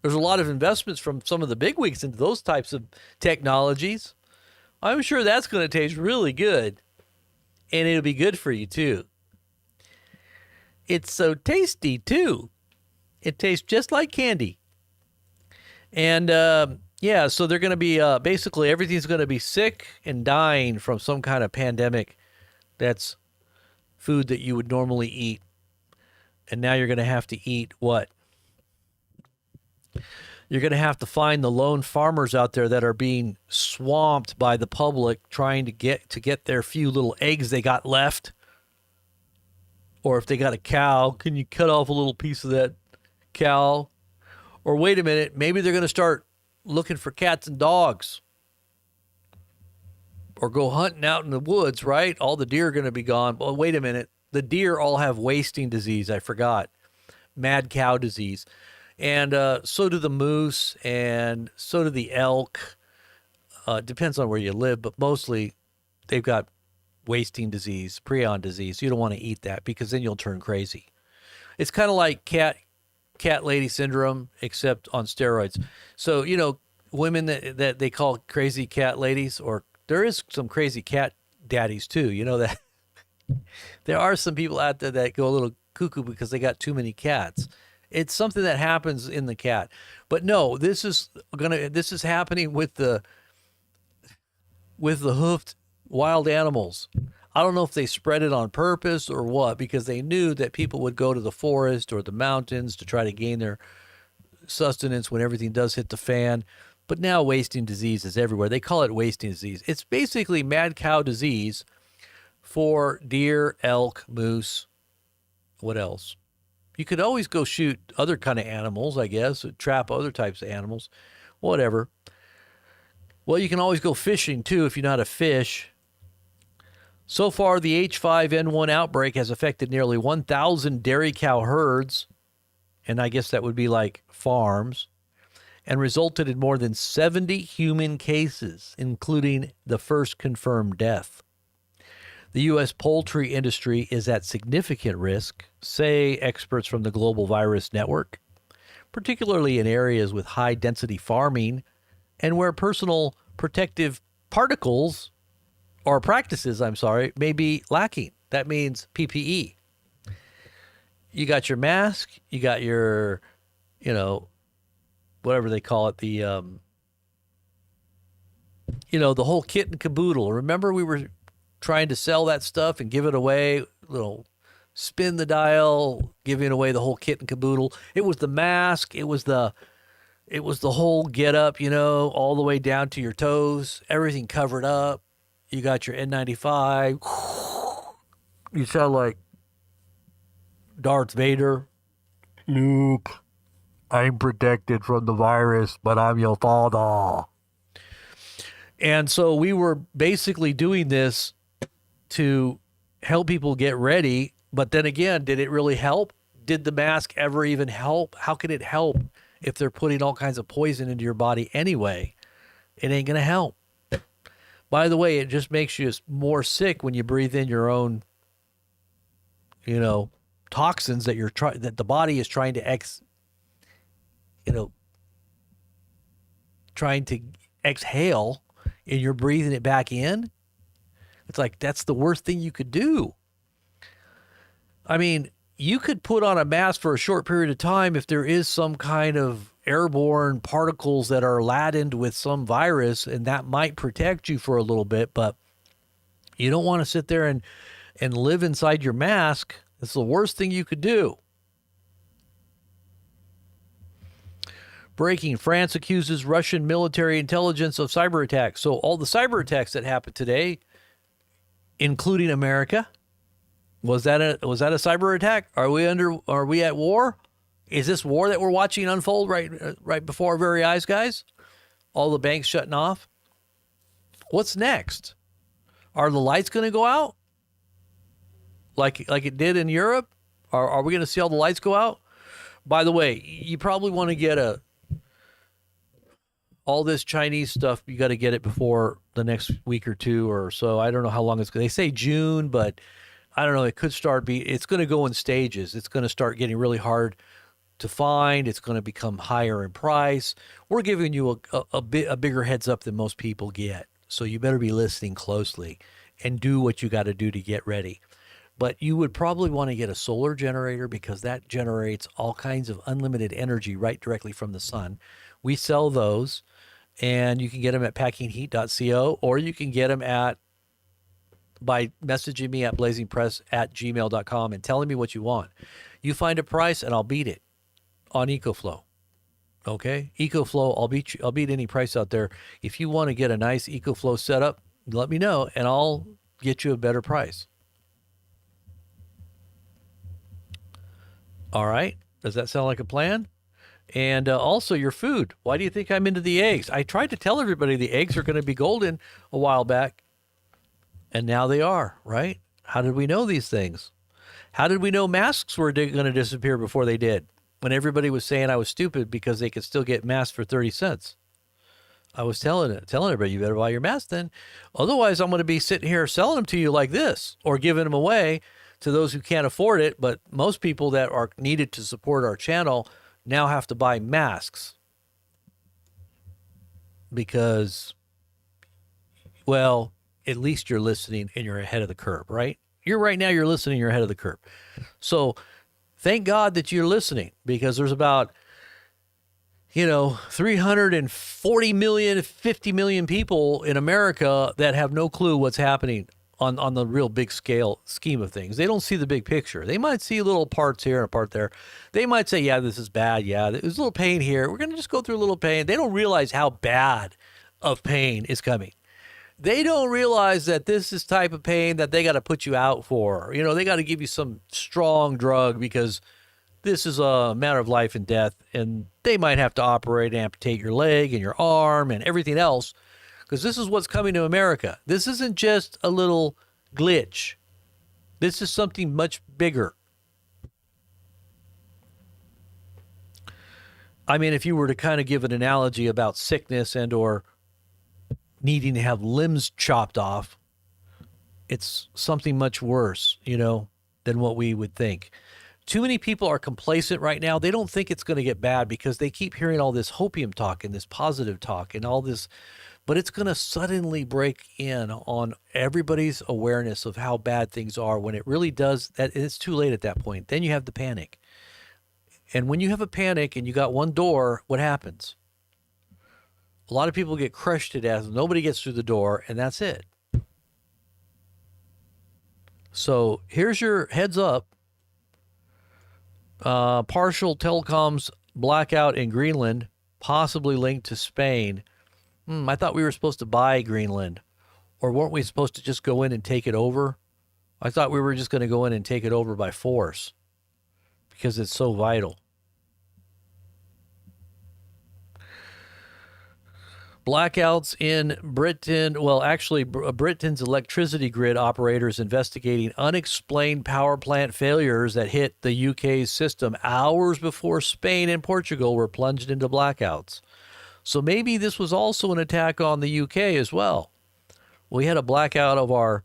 There's a lot of investments from some of the bigwigs into those types of technologies. I'm sure that's going to taste really good, and it'll be good for you too. It's so tasty too. It tastes just like candy. And so they're going to be basically everything's going to be sick and dying from some kind of pandemic that's food that you would normally eat. And now you're going to have to eat what? You're going to have to find the lone farmers out there that are being swamped by the public trying to get their few little eggs they got left. Or if they got a cow, can you cut off a little piece of that cow? Or wait a minute, maybe they're going to start looking for cats and dogs. Or go hunting out in the woods, right? All the deer are going to be gone. Well, wait a minute. The deer all have wasting disease. I forgot. Mad cow disease. And so do the moose, and so do the elk. Depends on where you live, but mostly they've got wasting disease, prion disease. You don't want to eat that because then you'll turn crazy. It's kind of like cat lady syndrome, except on steroids. So, women that they call crazy cat ladies, or there is some crazy cat daddies too. You know that there are some people out there that go a little cuckoo because they got too many cats. It's something that happens in the cat. But no, this is happening with the hoofed wild animals. I don't know if they spread it on purpose or what, because they knew that people would go to the forest or the mountains to try to gain their sustenance when everything does hit the fan. But now wasting disease is everywhere. They call it wasting disease. It's basically mad cow disease for deer, elk, moose. What else? You could always go shoot other kind of animals, I guess, trap other types of animals, whatever. Well, you can always go fishing too if you know how to fish. So far, the H5N1 outbreak has affected nearly 1,000 dairy cow herds, and I guess that would be like farms, and resulted in more than 70 human cases, including the first confirmed death. The U.S. poultry industry is at significant risk, say experts from the Global Virus Network, particularly in areas with high-density farming and where personal protective practices, may be lacking. That means PPE. You got your mask, you got your, whatever they call it, the whole kit and caboodle. Remember we were trying to sell that stuff and give it away, spin the dial, giving away the whole kit and caboodle. It was the mask, it was the whole get up, all the way down to your toes, everything covered up. You got your N95. You sound like Darth Vader. Luke, I'm protected from the virus, but I'm your father. And so we were basically doing this to help people get ready. But then again, did it really help? Did the mask ever even help? How can it help if they're putting all kinds of poison into your body anyway? It ain't going to help. By the way, it just makes you more sick when you breathe in your own, toxins that the body is trying to exhale, and you're breathing it back in. It's like that's the worst thing you could do. I mean, you could put on a mask for a short period of time if there is some kind of airborne particles that are ladened with some virus, and that might protect you for a little bit, but you don't want to sit there and live inside your mask. It's the worst thing you could do. Breaking: France accuses Russian military intelligence of cyber attacks. So all the cyber attacks that happened today, including America, was that a cyber attack? Are we at war? Is this war that we're watching unfold right before our very eyes, guys? All the banks shutting off. What's next? Are the lights going to go out like it did in Europe? Are we going to see all the lights go out? By the way, you probably want to get all this Chinese stuff. You got to get it before the next week or two or so. I don't know how long it's going. They say June, but I don't know. It could start it's going to go in stages. It's going to start getting really hard to find. It's going to become higher in price. We're giving you a bigger heads up than most people get. So you better be listening closely and do what you got to do to get ready. But you would probably want to get a solar generator because that generates all kinds of unlimited energy right directly from the sun. We sell those, and you can get them at packingheat.co, or you can get them by messaging me at blazingpress@gmail.com and telling me what you want. You find a price, and I'll beat it on EcoFlow. Okay, EcoFlow, I'll beat any price out there. If you want to get a nice EcoFlow setup, let me know, and I'll get you a better price. All right. Does that sound like a plan? And also your food. Why do you think I'm into the eggs? I tried to tell everybody the eggs are going to be golden a while back, and now they are, right? How did we know these things? How did we know masks were going to disappear before they did? When everybody was saying I was stupid because they could still get masks for 30 cents. I was telling everybody, you better buy your mask then. Otherwise, I'm going to be sitting here selling them to you like this or giving them away to those who can't afford it. But most people that are needed to support our channel now have to buy masks because, well, at least you're listening and you're ahead of the curve, right? Right now you're listening, you're ahead of the curve. So thank God that you're listening because there's about 340 million, 50 million people in America that have no clue what's happening on the real big scale scheme of things. They don't see the big picture. They might see little parts here and a part there. They might say, yeah, this is bad. Yeah, there's a little pain here. We're going to just go through a little pain. They don't realize how bad of pain is coming. They don't realize that this is type of pain that they got to put you out for. They got to give you some strong drug because this is a matter of life and death, and they might have to operate, amputate your leg and your arm and everything else because this is what's coming to America. This isn't just a little glitch. This is something much bigger. I mean, if you were to kind of give an analogy about sickness and or needing to have limbs chopped off, it's something much worse, than what we would think. Too many people are complacent right now. They don't think it's going to get bad because they keep hearing all this hopium talk and this positive talk and all this, but it's going to suddenly break in on everybody's awareness of how bad things are when it really does. That it's too late at that point. Then you have the panic. And when you have a panic and you got one door, what happens? A lot of people get crushed to death. Nobody gets through the door, and that's it. So here's your heads up. Partial telecoms blackout in Greenland, possibly linked to Spain. I thought we were supposed to buy Greenland. Or weren't we supposed to just go in and take it over? I thought we were just going to go in and take it over by force because it's so vital. Blackouts in Britain. Well, actually, Britain's electricity grid operators investigating unexplained power plant failures that hit the UK's system hours before Spain and Portugal were plunged into blackouts. So maybe this was also an attack on the UK as well. We had a blackout of our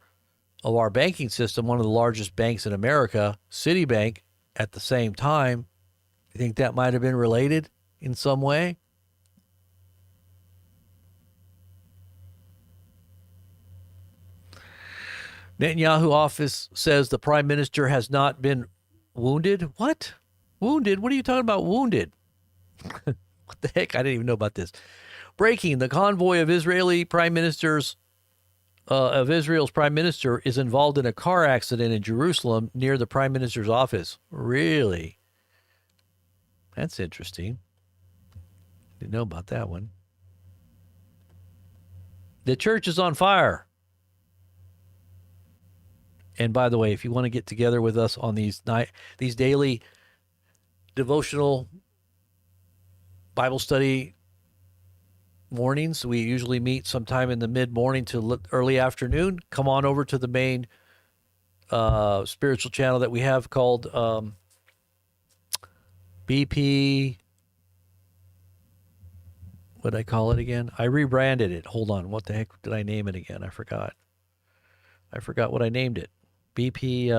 banking system, one of the largest banks in America, Citibank, at the same time. You think that might have been related in some way? Netanyahu office says the prime minister has not been wounded. What? Wounded? What are you talking about wounded? What the heck? I didn't even know about this. Breaking: the convoy of Israel's prime minister is involved in a car accident in Jerusalem near the prime minister's office. Really? That's interesting. Didn't know about that one. The church is on fire. And by the way, if you want to get together with us on these daily devotional Bible study mornings, we usually meet sometime in the mid-morning to early afternoon. Come on over to the main spiritual channel that we have called BP. What did I call it again? I rebranded it. Hold on. What the heck did I name it again? I forgot. I forgot what I named it. BP.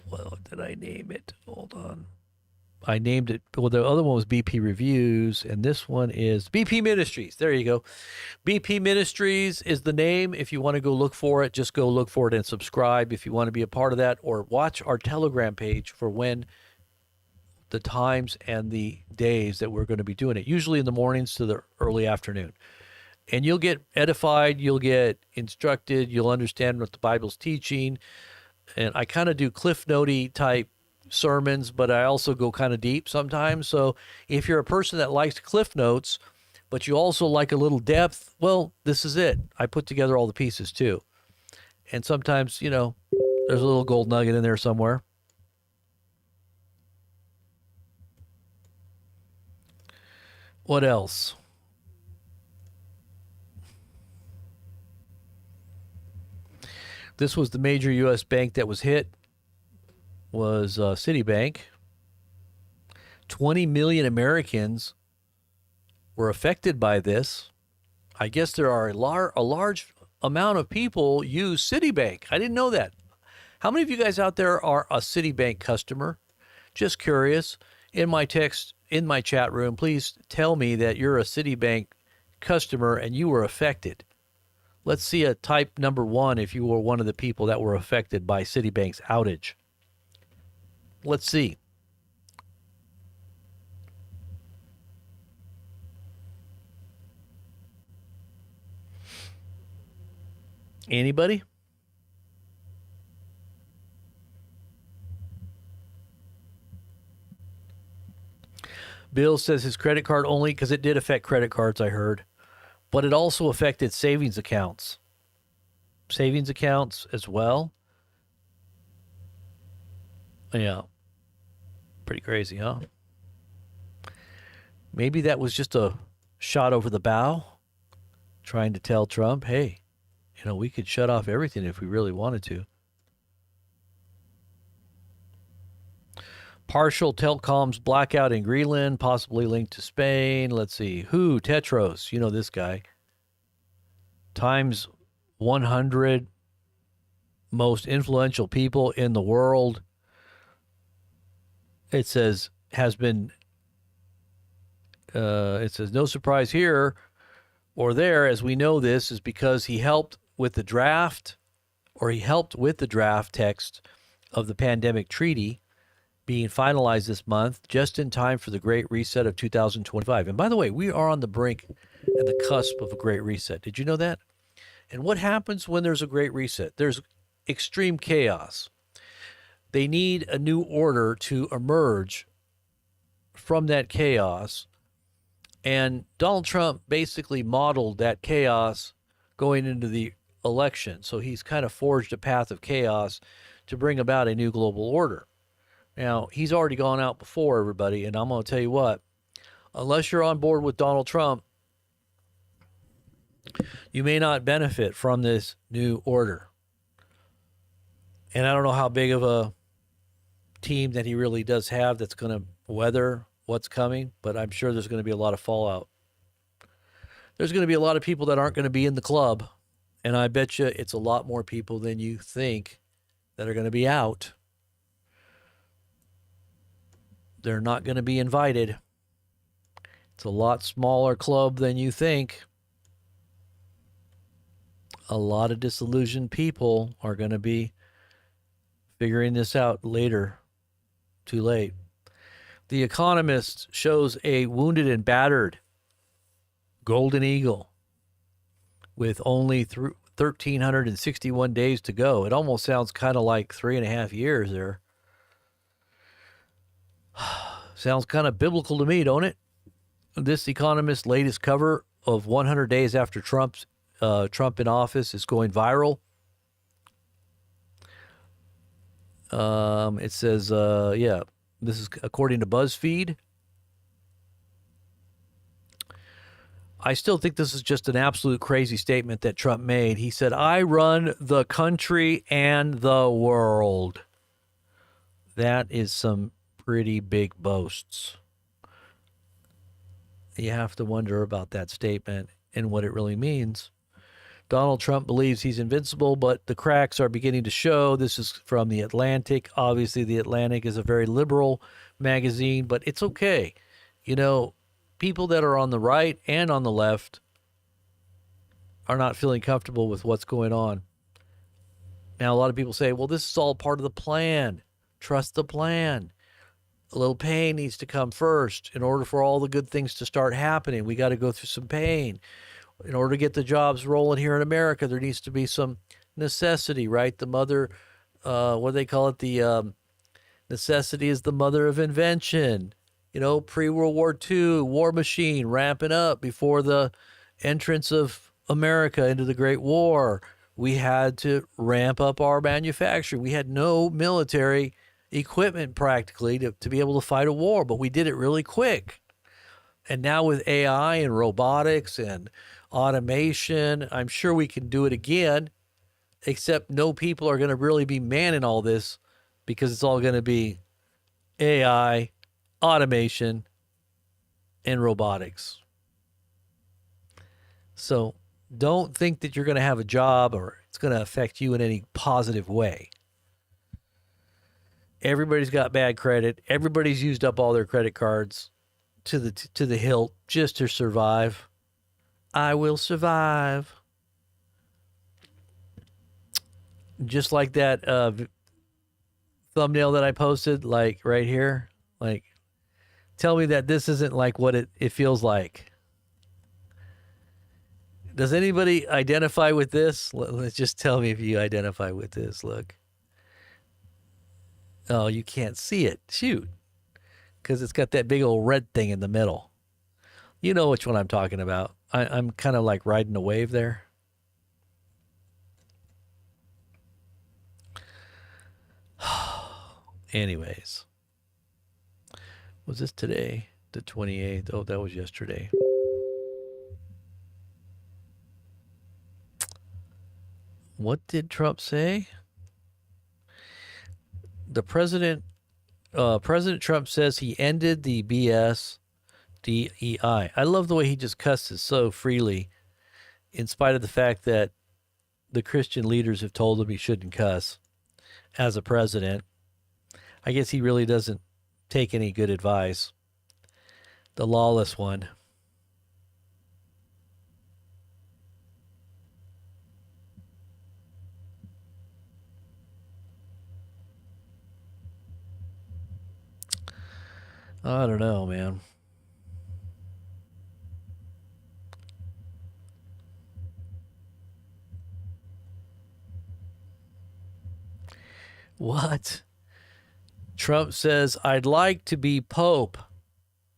What did I name it? Hold on. I named it. Well, the other one was BP Reviews, and this one is BP Ministries. There you go. BP Ministries is the name. If you want to go look for it, just go look for it and subscribe if you want to be a part of that, or watch our Telegram page for when the times and the days that we're going to be doing it, usually in the mornings to the early afternoon. And you'll get edified, you'll get instructed, you'll understand what the Bible's teaching. And I kind of do Cliff Note type sermons, but I also go kind of deep sometimes. So if you're a person that likes Cliff Notes, but you also like a little depth, well, this is it. I put together all the pieces too. And sometimes, there's a little gold nugget in there somewhere. What else? This was the major U.S. bank that was hit, was Citibank. 20 million Americans were affected by this. I guess there are a large amount of people use Citibank. I didn't know that. How many of you guys out there are a Citibank customer? Just curious. In my chat room, please tell me that you're a Citibank customer and you were affected. Let's see a type number 1 if you were one of the people that were affected by Citibank's outage. Let's see. Anybody? Bill says his credit card only, because it did affect credit cards, I heard. But it also affected savings accounts. Savings accounts as well. Yeah. Pretty crazy, huh? Maybe that was just a shot over the bow, trying to tell Trump, hey, we could shut off everything if we really wanted to. Partial telecoms blackout in Greenland, possibly linked to Spain. Let's see. Who? Tetros. You know this guy. Times 100 most influential people in the world. It says, no surprise here or there, as we know this is because he helped with the draft text of the pandemic treaty being finalized this month, just in time for the Great Reset of 2025. And by the way, we are on the brink and the cusp of a Great Reset. Did you know that? And what happens when there's a Great Reset? There's extreme chaos. They need a new order to emerge from that chaos. And Donald Trump basically modeled that chaos going into the election. So he's kind of forged a path of chaos to bring about a new global order. Now, he's already gone out before everybody, and I'm going to tell you what, unless you're on board with Donald Trump, you may not benefit from this new order. And I don't know how big of a team that he really does have that's going to weather what's coming, but I'm sure there's going to be a lot of fallout. There's going to be a lot of people that aren't going to be in the club, and I bet you it's a lot more people than you think that are going to be out. They're not going to be invited. It's a lot smaller club than you think. A lot of disillusioned people are going to be figuring this out later. Too late. The Economist shows a wounded and battered golden eagle with only 1,361 days to go. It almost sounds kind of like 3.5 years there. Sounds kind of biblical to me, don't it? This Economist latest cover of 100 days after Trump in office is going viral. It says, this is according to BuzzFeed. I still think this is just an absolute crazy statement that Trump made. He said, I run the country and the world. That is some pretty big boasts. You have to wonder about that statement and what it really means. Donald Trump believes he's invincible, but the cracks are beginning to show. This is from The Atlantic. Obviously, The Atlantic is a very liberal magazine, but it's okay. You know, people that are on the right and on the left are not feeling comfortable with what's going on. Now, a lot of people say, well, this is all part of the plan. Trust the plan. A little pain needs to come first in order for all the good things to start happening. We got to go through some pain. In order to get the jobs rolling here in America, there needs to be some necessity, right? The mother, what do they call it? The necessity is the mother of invention. You know, pre-World War II, war machine ramping up before the entrance of America into the Great War. We had to ramp up our manufacturing. We had no military equipment practically to be able to fight a war, but we did it really quick. And now with AI and robotics and automation, I'm sure we can do it again, except no people are going to really be manning all this because it's all going to be AI, automation, and robotics. So don't think that you're going to have a job or it's going to affect you in any positive way. Everybody's got bad credit. Everybody's used up all their credit cards to the hilt just to survive. I will survive. Just like that thumbnail that I posted, like right here. Like, tell me that this isn't like what it feels like. Does anybody identify with this? Let's just tell me if you identify with this. Look. Oh, you can't see it. Shoot. Because it's got that big old red thing in the middle. You know which one I'm talking about. I'm kind of like riding a wave there. Anyways. Was this today? The 28th? Oh, that was yesterday. What did Trump say? President Trump says he ended the BS DEI. I love the way he just cusses so freely, in spite of the fact that the Christian leaders have told him he shouldn't cuss as a president. I guess he really doesn't take any good advice. The lawless one. I don't know, man. What? Trump says, I'd like to be Pope.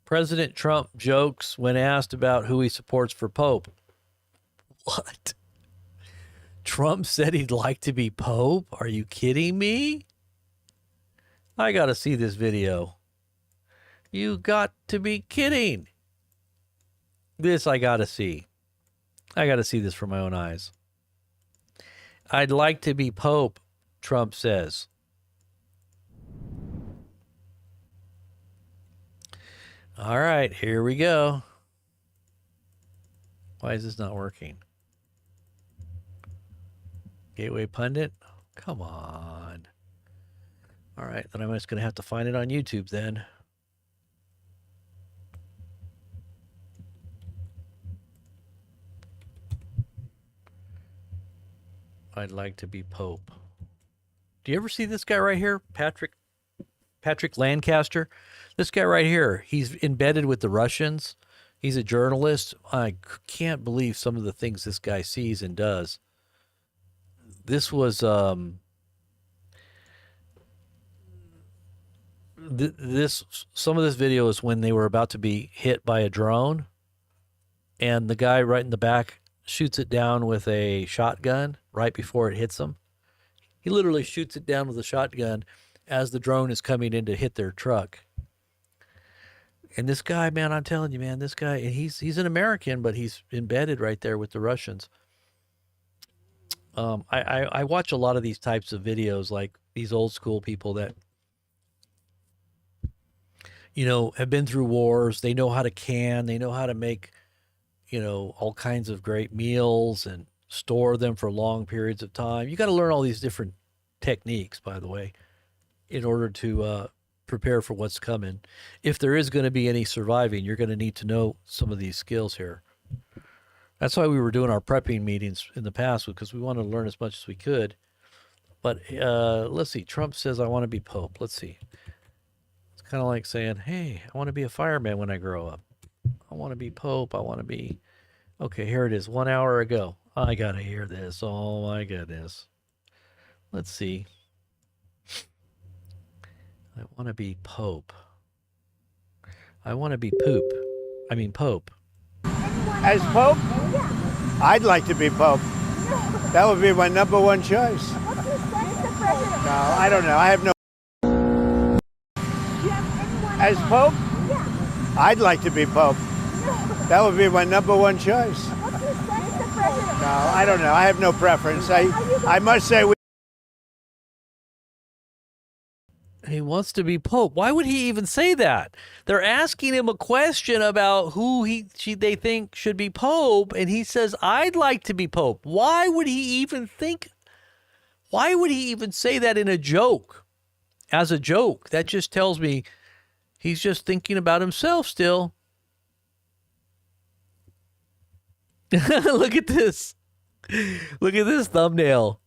President Trump jokes when asked about who he supports for Pope. What? Trump said he'd like to be Pope? Are you kidding me? I got to see this video. You got to be kidding. This I got to see. I got to see this for my own eyes. I'd like to be Pope, Trump says. All right, here we go. Why is this not working? Gateway Pundit? Come on. All right, then I'm just going to have to find it on YouTube then. I'd like to be Pope. Do you ever see this guy right here? Patrick Lancaster? This guy right here, he's embedded with the Russians. He's a journalist. I can't believe some of the things this guy sees and does. This was some of this video is when they were about to be hit by a drone, and the guy right in the back shoots it down with a shotgun right before it hits them. He literally shoots it down with a shotgun as the drone is coming in to hit their truck. And this guy, man, I'm telling you, man, this guy, and he's an American, but he's embedded right there with the Russians. I watch a lot of these types of videos, like these old school people that have been through wars. They know how to can. They know how to make all kinds of great meals and store them for long periods of time. You got to learn all these different techniques, by the way, in order to prepare for what's coming. If there is going to be any surviving, you're going to need to know some of these skills here. That's why we were doing our prepping meetings in the past, because we wanted to learn as much as we could. But let's see. Trump says, I want to be Pope. Let's see. It's kind of like saying, hey, I want to be a fireman when I grow up. I want to be Pope. I want to be... Okay, here it is. 1 hour ago. I got to hear this. Oh, my goodness. Let's see. I want to be Pope. I want to be Poop. I mean Pope. As Pope? I'd like to be Pope. That would be my number one choice. No, I don't know. I have no... As Pope? I'd like to be Pope. That would be my number one choice. No, I don't know. I have no preference. I must say... He wants to be Pope. Why would he even say that? They're asking him a question about who they think should be Pope, and he says, I'd like to be Pope. Why would he even say that in a joke? As a joke. That just tells me he's just thinking about himself still. Look at this. Look at this thumbnail.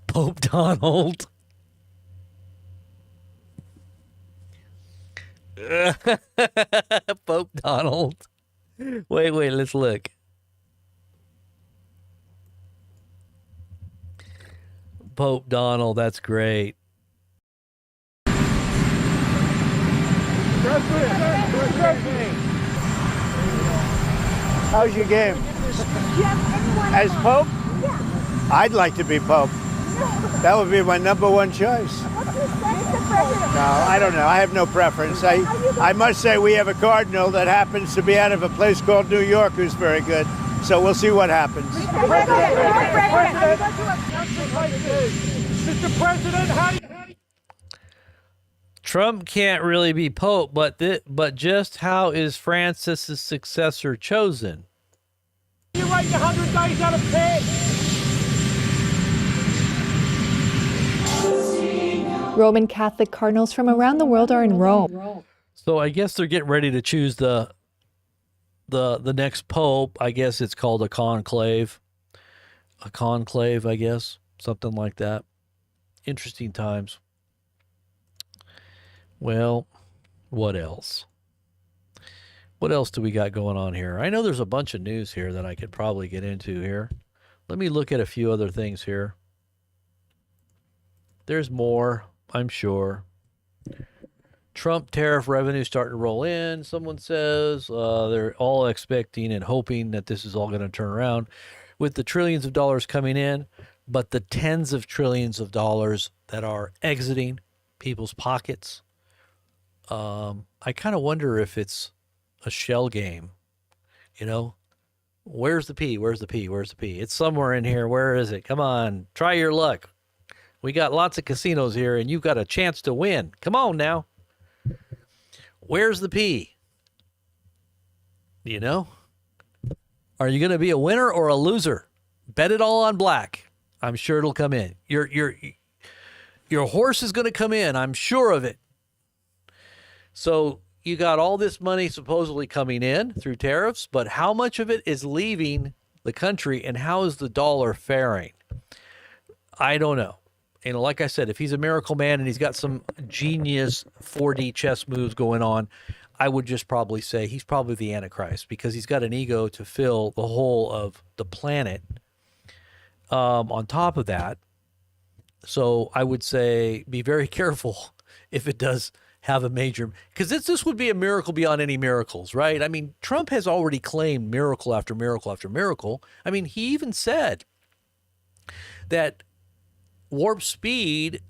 Pope Donald. Pope Donald. Wait, let's look. Pope Donald, that's great. How's your game? As Pope? I'd like to be Pope. That would be my number one choice. No, I don't know. I have no preference. I must say we have a cardinal that happens to be out of a place called New York who's very good. So we'll see what happens. Mr. President, how do you... Trump can't really be Pope, but just how is Francis's successor chosen? You're writing 100 days out of 10. Roman Catholic cardinals from around the world are in Rome. So I guess they're getting ready to choose the next pope. I guess it's called a conclave. A conclave, I guess. Something like that. Interesting times. Well, what else? What else do we got going on here? I know there's a bunch of news here that I could probably get into here. Let me look at a few other things here. There's more, I'm sure. Trump tariff revenue starting to roll in, someone says. They're all expecting and hoping that this is all going to turn around with the trillions of dollars coming in, but the tens of trillions of dollars that are exiting people's pockets. I kind of wonder if it's a shell game, you know? Where's the P? Where's the P? Where's the P? It's somewhere in here. Where is it? Come on, try your luck. We got lots of casinos here, and you've got a chance to win. Come on now. Where's the P? You know? Are you going to be a winner or a loser? Bet it all on black. I'm sure it'll come in. Your horse is going to come in. I'm sure of it. So you got all this money supposedly coming in through tariffs, but how much of it is leaving the country, and how is the dollar faring? I don't know. You know, like I said, if he's a miracle man and he's got some genius 4D chess moves going on, I would just probably say he's probably the Antichrist, because he's got an ego to fill the whole of the planet on top of that. So I would say be very careful if it does have a major, because this would be a miracle beyond any miracles, right? I mean, Trump has already claimed miracle after miracle after miracle. I mean, he even said that warp speed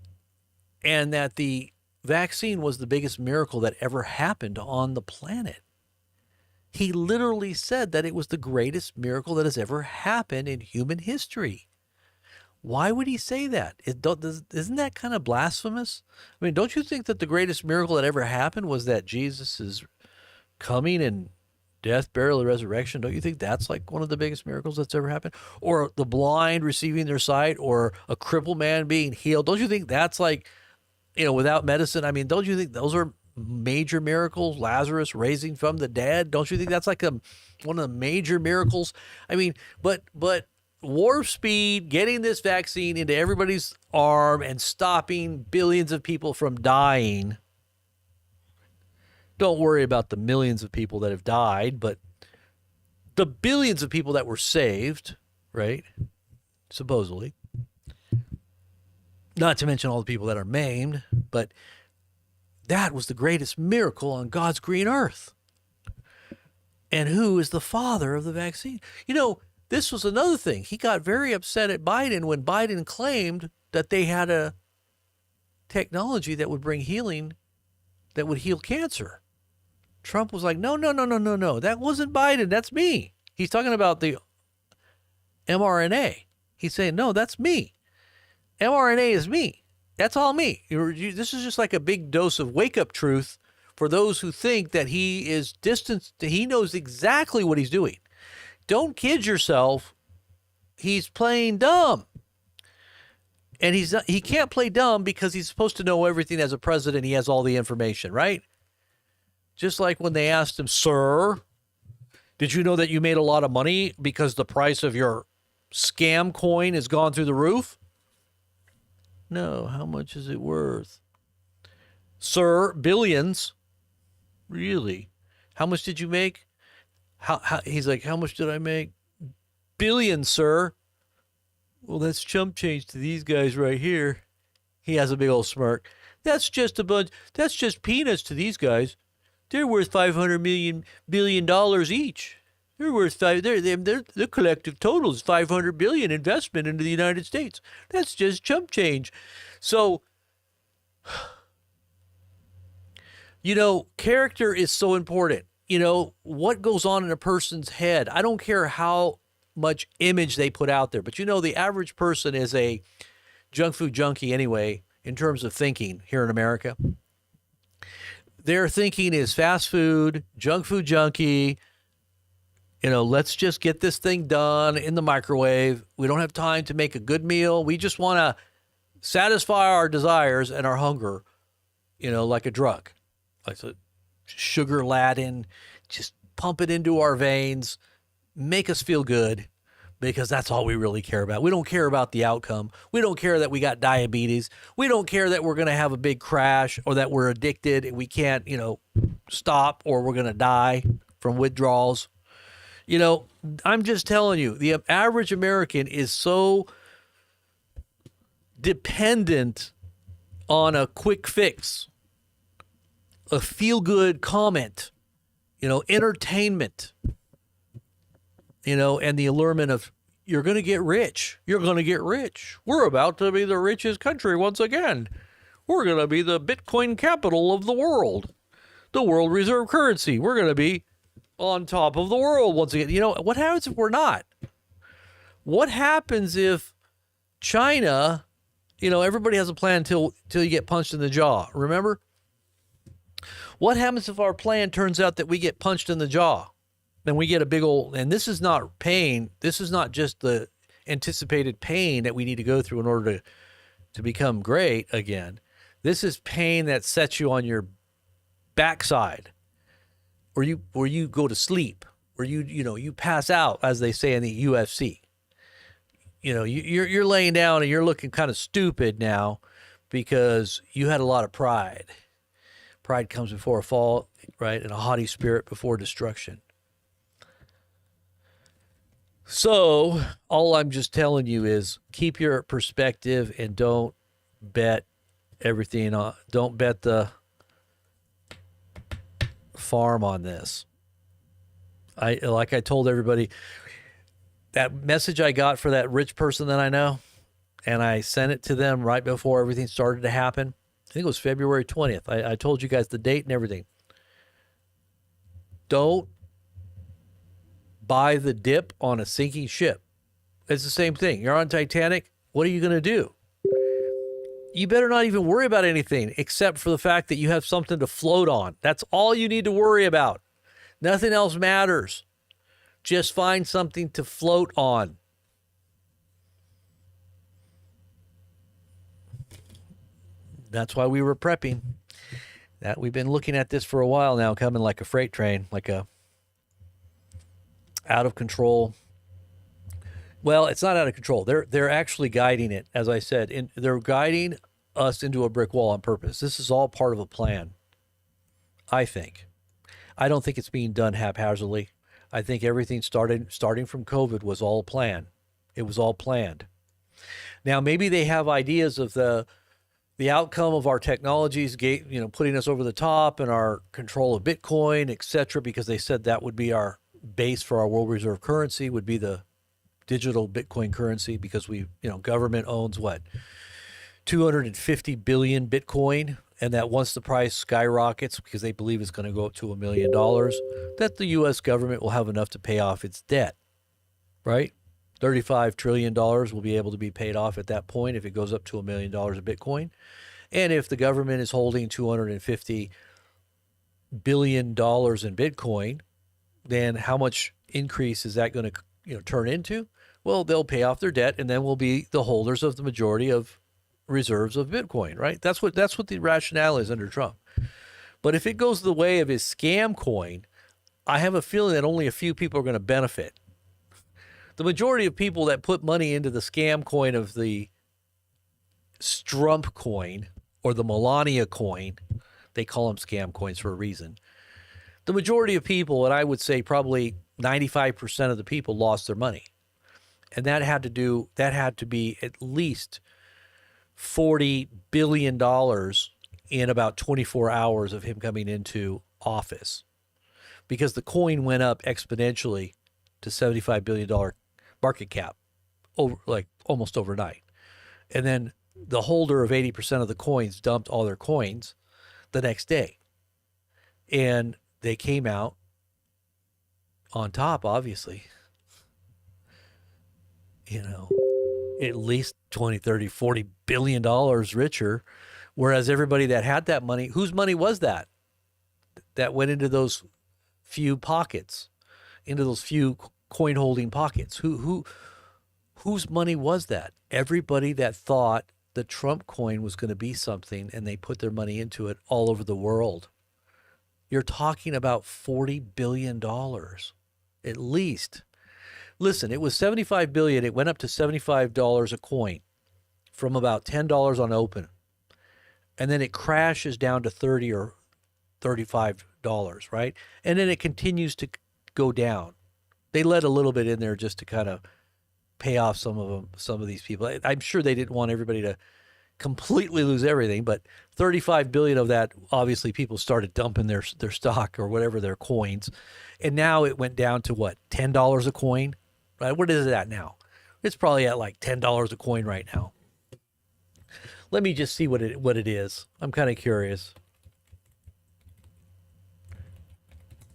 and that the vaccine was the biggest miracle that ever happened on the planet. He literally said that it was the greatest miracle that has ever happened in human history. Why would he say that? Isn't that kind of blasphemous? I mean, don't you think that the greatest miracle that ever happened was that Jesus is coming and death, burial, and resurrection? Don't you think that's like one of the biggest miracles that's ever happened? Or the blind receiving their sight, or a crippled man being healed? Don't you think that's like, without medicine? I mean, don't you think those are major miracles? Lazarus raising from the dead? Don't you think that's like one of the major miracles? I mean, but warp speed, getting this vaccine into everybody's arm and stopping billions of people from dying. Don't worry about the millions of people that have died, but the billions of people that were saved, right? Supposedly. Not to mention all the people that are maimed, but that was the greatest miracle on God's green earth. And who is the father of the vaccine? This was another thing. He got very upset at Biden when Biden claimed that they had a technology that would bring healing, that would heal cancer. Trump was like, no. That wasn't Biden. That's me. He's talking about the mRNA. He's saying, no, that's me. mRNA is me. That's all me. This is just like a big dose of wake-up truth for those who think that he is distanced. He knows exactly what he's doing. Don't kid yourself. He's playing dumb. And he can't play dumb because he's supposed to know everything as a president. He has all the information, right? Just like when they asked him, sir, did you know that you made a lot of money because the price of your scam coin has gone through the roof? No, how much is it worth? Sir, billions. Really? How much did you make? He's like, how much did I make? Billions, sir. Well, that's chump change to these guys right here. He has a big old smirk. That's just peanuts to these guys. They're worth $500 billion each. They're worth their collective total is $500 billion investment into the United States. That's just chump change. So, character is so important. What goes on in a person's head. I don't care how much image they put out there, but the average person is a junk food junkie anyway, in terms of thinking here in America. Their thinking is fast food, junk food junkie. Let's just get this thing done in the microwave. We don't have time to make a good meal. We just want to satisfy our desires and our hunger, like a drug. Like a sugar laden, just pump it into our veins, make us feel good, because that's all we really care about. We don't care about the outcome. We don't care that we got diabetes. We don't care that we're going to have a big crash, or that we're addicted and we can't, stop, or we're going to die from withdrawals. I'm just telling you, the average American is so dependent on a quick fix, a feel-good comment, entertainment, and the allurement of, you're going to get rich. You're going to get rich. We're about to be the richest country once again. We're going to be the Bitcoin capital of the world, the world reserve currency. We're going to be on top of the world once again. What happens if we're not? What happens if China, everybody has a plan until you get punched in the jaw, remember? What happens if our plan turns out that we get punched in the jaw? Then we get a big old, and this is not pain. This is not just the anticipated pain that we need to go through in order to become great again. This is pain that sets you on your backside, or you go to sleep, or you pass out, as they say in the UFC. You're laying down and you're looking kind of stupid now because you had a lot of pride. Pride comes before a fall, right? And a haughty spirit before destruction. So all I'm just telling you is keep your perspective and don't bet everything on, don't bet the farm on this. Like I told everybody, that message I got for that rich person that I know, and I sent it to them right before everything started to happen. I think it was February 20th. I told you guys the date and everything. Don't buy the dip on a sinking ship. It's the same thing. You're on Titanic. What are you going to do? You better not even worry about anything except for the fact that you have something to float on. That's all you need to worry about. Nothing else matters. Just find something to float on. That's why we were prepping. That we've been looking at this for a while now, coming like a freight train, like a out of control. Well, it's not out of control. They're actually guiding it, as I said, they're guiding us into a brick wall on purpose. This is all part of a plan, I think. I don't think it's being done haphazardly. I think everything starting from COVID was all planned. It was all planned. Now, maybe they have ideas of the outcome of our technologies, putting us over the top and our control of Bitcoin, et cetera, because they said that would be our base for our world reserve currency, would be the digital Bitcoin currency, because government owns what? 250 billion Bitcoin. And that once the price skyrockets, because they believe it's going to go up to $1 million, that the U.S. government will have enough to pay off its debt, right? $35 trillion will be able to be paid off at that point if it goes up to $1 million of Bitcoin. And if the government is holding $250 billion in Bitcoin, then how much increase is that going to turn into? Well, they'll pay off their debt, and then we'll be the holders of the majority of reserves of Bitcoin, right? That's what the rationale is under Trump. But if it goes the way of his scam coin, I have a feeling that only a few people are going to benefit. The majority of people that put money into the scam coin of the Strump coin or the Melania coin, they call them scam coins for a reason. The majority of people, and I would say probably 95% of the people, lost their money. And that had to be at least $40 billion in about 24 hours of him coming into office, because the coin went up exponentially to $75 billion market cap almost overnight. And then the holder of 80% of the coins dumped all their coins the next day. And they came out on top, obviously. At least 20, 30, 40 billion dollars richer, whereas everybody that had that money, whose money was that went into those few pockets, into those few coin holding pockets? Whose money was that? Everybody that thought the Trump coin was going to be something, and they put their money into it all over the world. You're talking about $40 billion at least. Listen, it was $75 billion. It went up to $75 a coin from about $10 on open. And then it crashes down to $30 or $35, right? And then it continues to go down. They let a little bit in there just to kind of pay off some of these people. I'm sure they didn't want everybody to completely lose everything, but 35 billion of that, obviously people started dumping their stock or whatever, their coins. And now it went down to what, $10 a coin? Right? What is it at now? It's probably at like $10 a coin right now. Let me just see what it is. I'm kind of curious.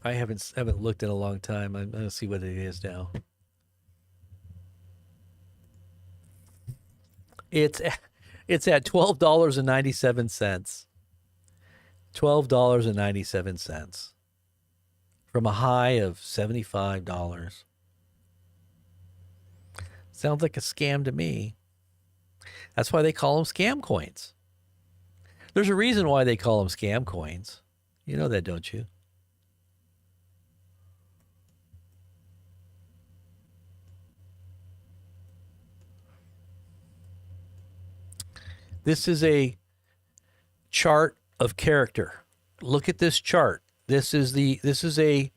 I haven't looked in a long time. I'm going to see what it is now. It's at $12.97. $12.97 from a high of $75. Sounds like a scam to me. That's why they call them scam coins. There's a reason why they call them scam coins. You know that, don't you? This is a chart of character. Look at this chart. This is a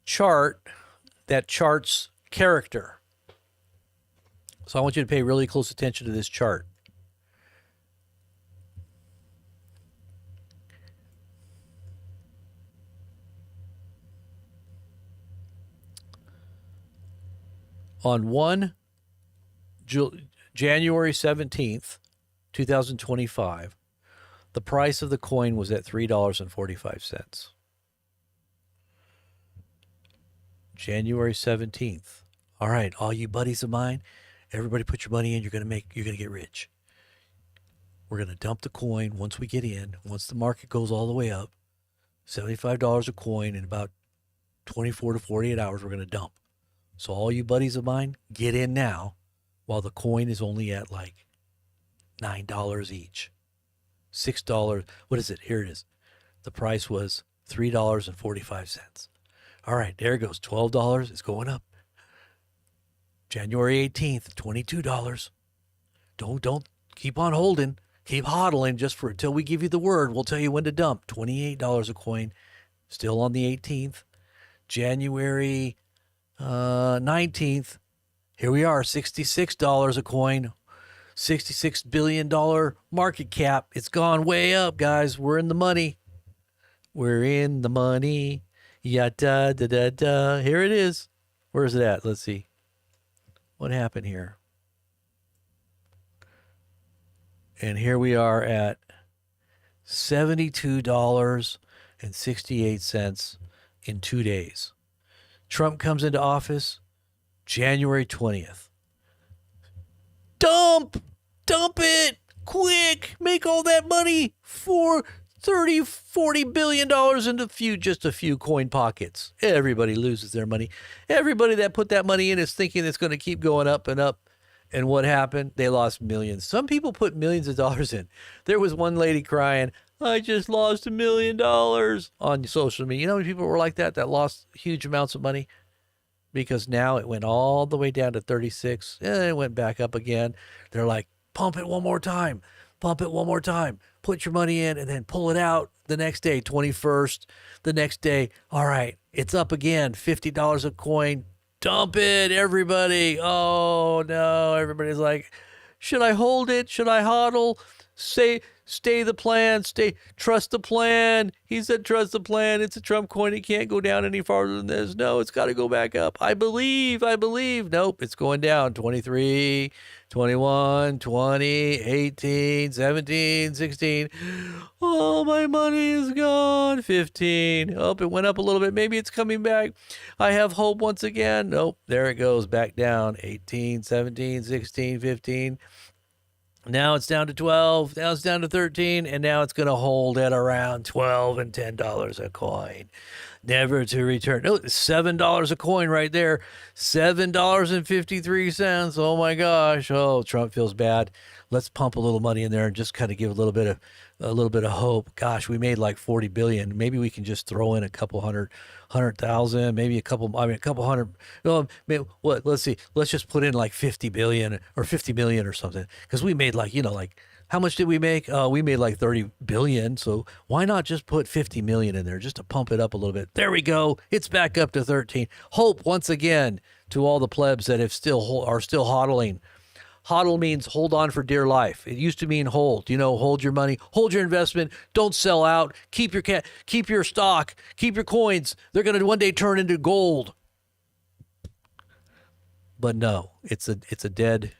chart that charts character. So I want you to pay really close attention to this chart. On January 17th, 2025, The price of the coin was at $3.45. January 17th. All right, all you buddies of mine, everybody put your money in. You're gonna get rich. We're gonna dump the coin once we get in. Once the market goes all the way up, $75 a coin in about 24 to 48 hours. We're gonna dump. So all you buddies of mine, get in now, while the coin is only at like $9 each. $6. What is it? Here it is. The price was $3.45. All right, there it goes. $12. It's going up. January 18th, $22. Don't keep on holding. Keep hodling just for until we give you the word. We'll tell you when to dump. $28 a coin. Still on the 18th. January 19th. Here we are, $66 a coin. $66 billion market cap. It's gone way up, guys. We're in the money. We're in the money. Yeah, da, da, da, da. Here it is. Where is it at? Let's see. What happened here? And here we are at $72.68 in 2 days. Trump comes into office January 20th. Dump it quick. Make all that money for $30-40 billion into just a few coin pockets. Everybody loses their money. Everybody that put that money in is thinking it's going to keep going up and up. And what happened? They lost millions. Some people put millions of dollars in. There was one lady crying, I just lost $1 million on social media. You know how many people were like that lost huge amounts of money? Because now it went all the way down to 36 and it went back up again. They're like, pump it one more time. Pump it one more time. Put your money in and then pull it out the next day, 21st. The next day, all right, it's up again, $50 a coin. Dump it, everybody. Oh, no. Everybody's like, should I hold it? Should I hodl? Stay the plan. Trust the plan. He said, trust the plan. It's a Trump coin. It can't go down any farther than this. No, it's got to go back up. I believe. Nope, it's going down. 23, 21, 20, 18, 17, 16. Oh, my money is gone. 15. Oh, it went up a little bit. Maybe it's coming back. I have hope once again. Nope, there it goes back down. 18, 17, 16, 15. Now it's down to 12, now it's down to 13, and now it's going to hold at around $12 and $10 a coin. Never to return. Oh, $7 a coin right there. $7.53. Oh my gosh. Oh, Trump feels bad. Let's pump a little money in there and just kind of give a little bit of hope. Gosh, we made like 40 billion. Maybe we can just throw in a couple hundred,000, maybe a couple hundred. No, what? Let's see. Let's just put in like 50 billion or 50 million or something. Because we made like how much did we make? We made like 30 billion. So why not just put 50 million in there just to pump it up a little bit? There we go. It's back up to 13. Hope once again to all the plebs that are still hodling. HODL means hold on for dear life. It used to mean hold. Hold your money, hold your investment, don't sell out, keep your stock, keep your coins. They're going to one day turn into gold. But no, it's a dead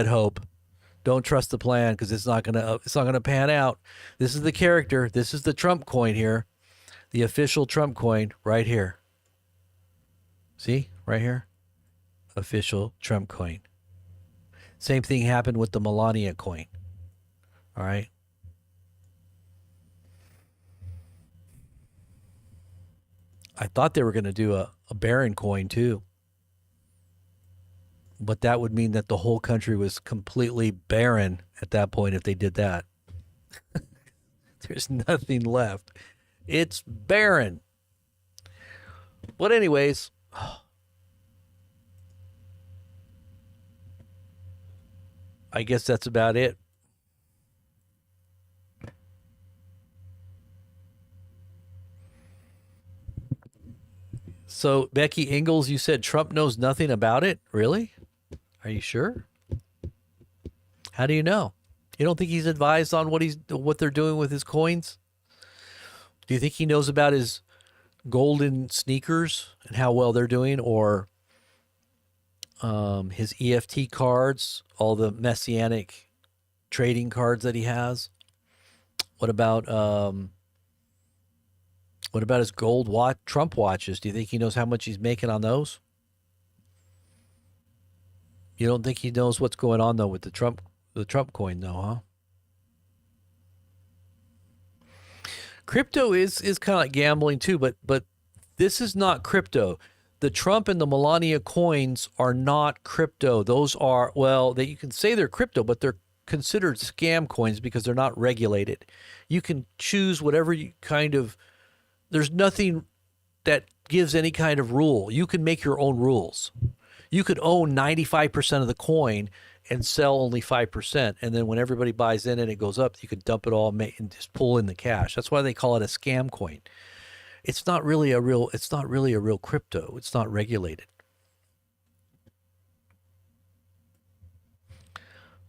hope. Don't trust the plan because it's not gonna pan out. This is the character. This is the Trump coin here, the official Trump coin right here. See right here, official Trump coin. Same thing happened with the Melania coin. All right. I thought they were going to do a Barron coin too. But that would mean that the whole country was completely barren at that point if they did that. There's nothing left. It's barren. But anyways, I guess that's about it. So, Becky Ingalls, you said Trump knows nothing about it? Really? Are you sure? How do you know? You don't think he's advised on what they're doing with his coins? Do you think he knows about his golden sneakers and how well they're doing, or his EFT cards, all the messianic trading cards that he has, What about his gold watch, Trump watches? Do you think he knows how much he's making on those? You don't think he knows what's going on though with the Trump coin though, huh? Crypto is kind of like gambling too, but this is not crypto. The Trump and the Melania coins are not crypto. Those are, well, you can say they're crypto, but they're considered scam coins because they're not regulated. You can choose whatever there's nothing that gives any kind of rule. You can make your own rules. You could own 95% of the coin and sell only 5%. And then when everybody buys in and it goes up, you could dump it all and just pull in the cash. That's why they call it a scam coin. It's not really a real crypto. It's not regulated.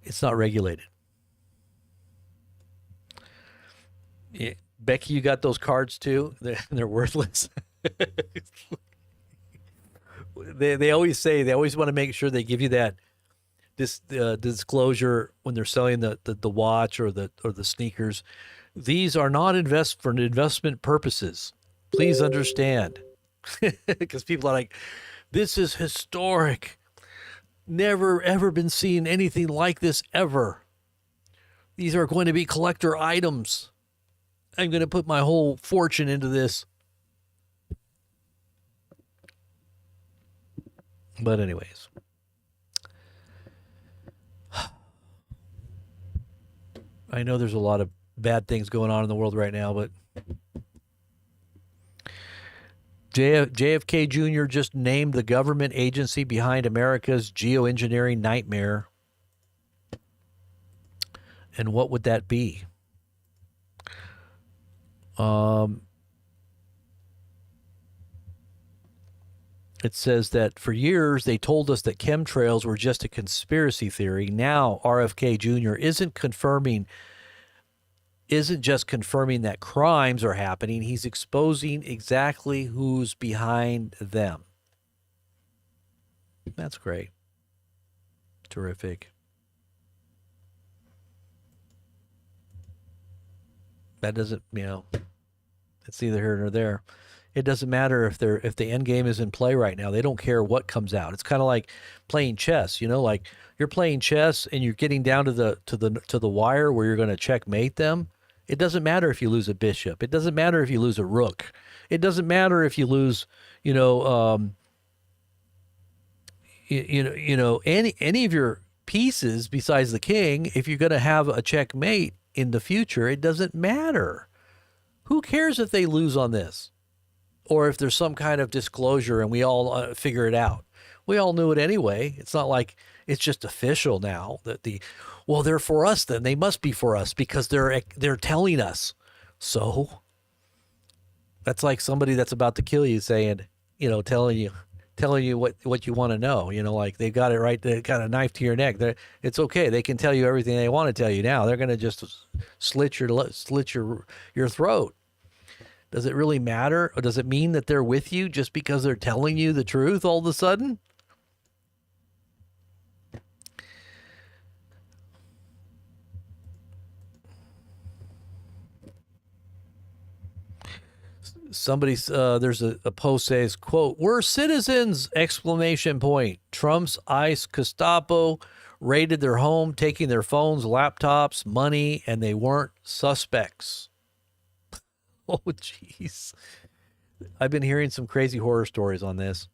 It's not regulated. Yeah. Becky, you got those cards too? They're worthless. They always want to make sure they give you this disclosure when they're selling the watch or the sneakers. These are not for investment purposes. Please understand. Because people are like, this is historic. Never ever been seen anything like this ever. These are going to be collector items. I'm going to put my whole fortune into this. But anyways. I know there's a lot of bad things going on in the world right now, but JFK Jr. just named the government agency behind America's geoengineering nightmare. And what would that be? It says that for years they told us that chemtrails were just a conspiracy theory. Now RFK Jr. isn't just confirming that crimes are happening. He's exposing exactly who's behind them. That's great. Terrific. That doesn't, it's neither here nor there. It doesn't matter if the end game is in play right now. They don't care what comes out. It's kind of like playing chess, like you're playing chess and you're getting down to the wire where you're going to checkmate them. It doesn't matter if you lose a bishop. It doesn't matter if you lose a rook. It doesn't matter if you lose, any of your pieces besides the king. If you're going to have a checkmate in the future, it doesn't matter. Who cares if they lose on this? Or if there's some kind of disclosure and we all figure it out. We all knew it anyway. It's not like it's just official now that they're for us then. They must be for us because they're telling us. So that's like somebody that's about to kill you saying, telling you what you want to know. Like they've got it right. They got a knife to your neck. It's okay. They can tell you everything they want to tell you now. They're going to just slit your throat. Does it really matter? Or does it mean that they're with you just because they're telling you the truth all of a sudden? There's a post says, quote, "We're citizens, exclamation point. Trump's ICE Gestapo raided their home, taking their phones, laptops, money, and they weren't suspects." Oh, jeez. I've been hearing some crazy horror stories on this.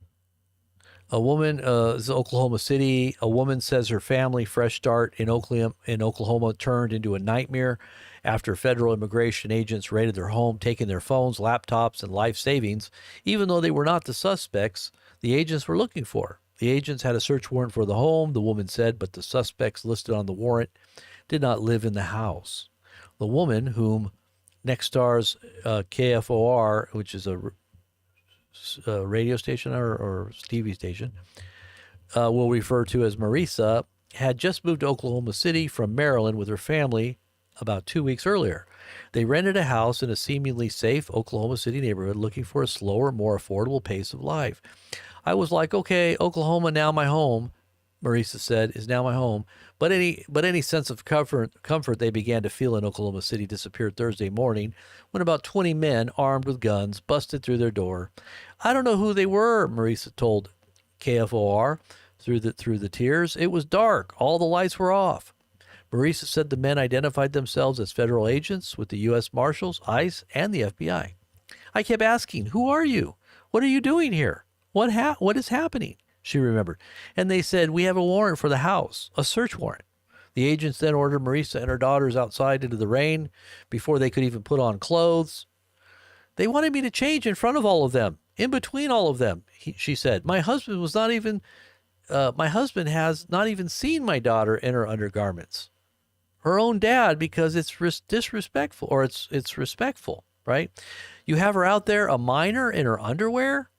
A woman, this is Oklahoma City. A woman says her family fresh start in Oklahoma turned into a nightmare after federal immigration agents raided their home, taking their phones, laptops, and life savings, even though they were not the suspects the agents were looking for. The agents had a search warrant for the home, the woman said, but the suspects listed on the warrant did not live in the house. The woman, whom Nexstar's KFOR, which is a radio station or TV station, will refer to as Marisa, had just moved to Oklahoma City from Maryland with her family about 2 weeks earlier. They rented a house in a seemingly safe Oklahoma City neighborhood looking for a slower, more affordable pace of life. I was like, okay, Oklahoma, now my home. Marisa said, is now my home. But any sense of comfort they began to feel in Oklahoma City disappeared Thursday morning when about 20 men armed with guns busted through their door. I don't know who they were, Marisa told KFOR through the tears. It was dark. All the lights were off. Marisa said the men identified themselves as federal agents with the U.S. Marshals, ICE, and the FBI. I kept asking, who are you? What are you doing here? What is happening? She remembered. And they said, we have a warrant for the house, a search warrant. The agents then ordered Marisa and her daughters outside into the rain before they could even put on clothes. They wanted me to change in front of all of them, in between all of them, she said. My husband has not even seen my daughter in her undergarments. Her own dad, because it's disrespectful, or it's respectful, right? You have her out there, a minor, in her underwear?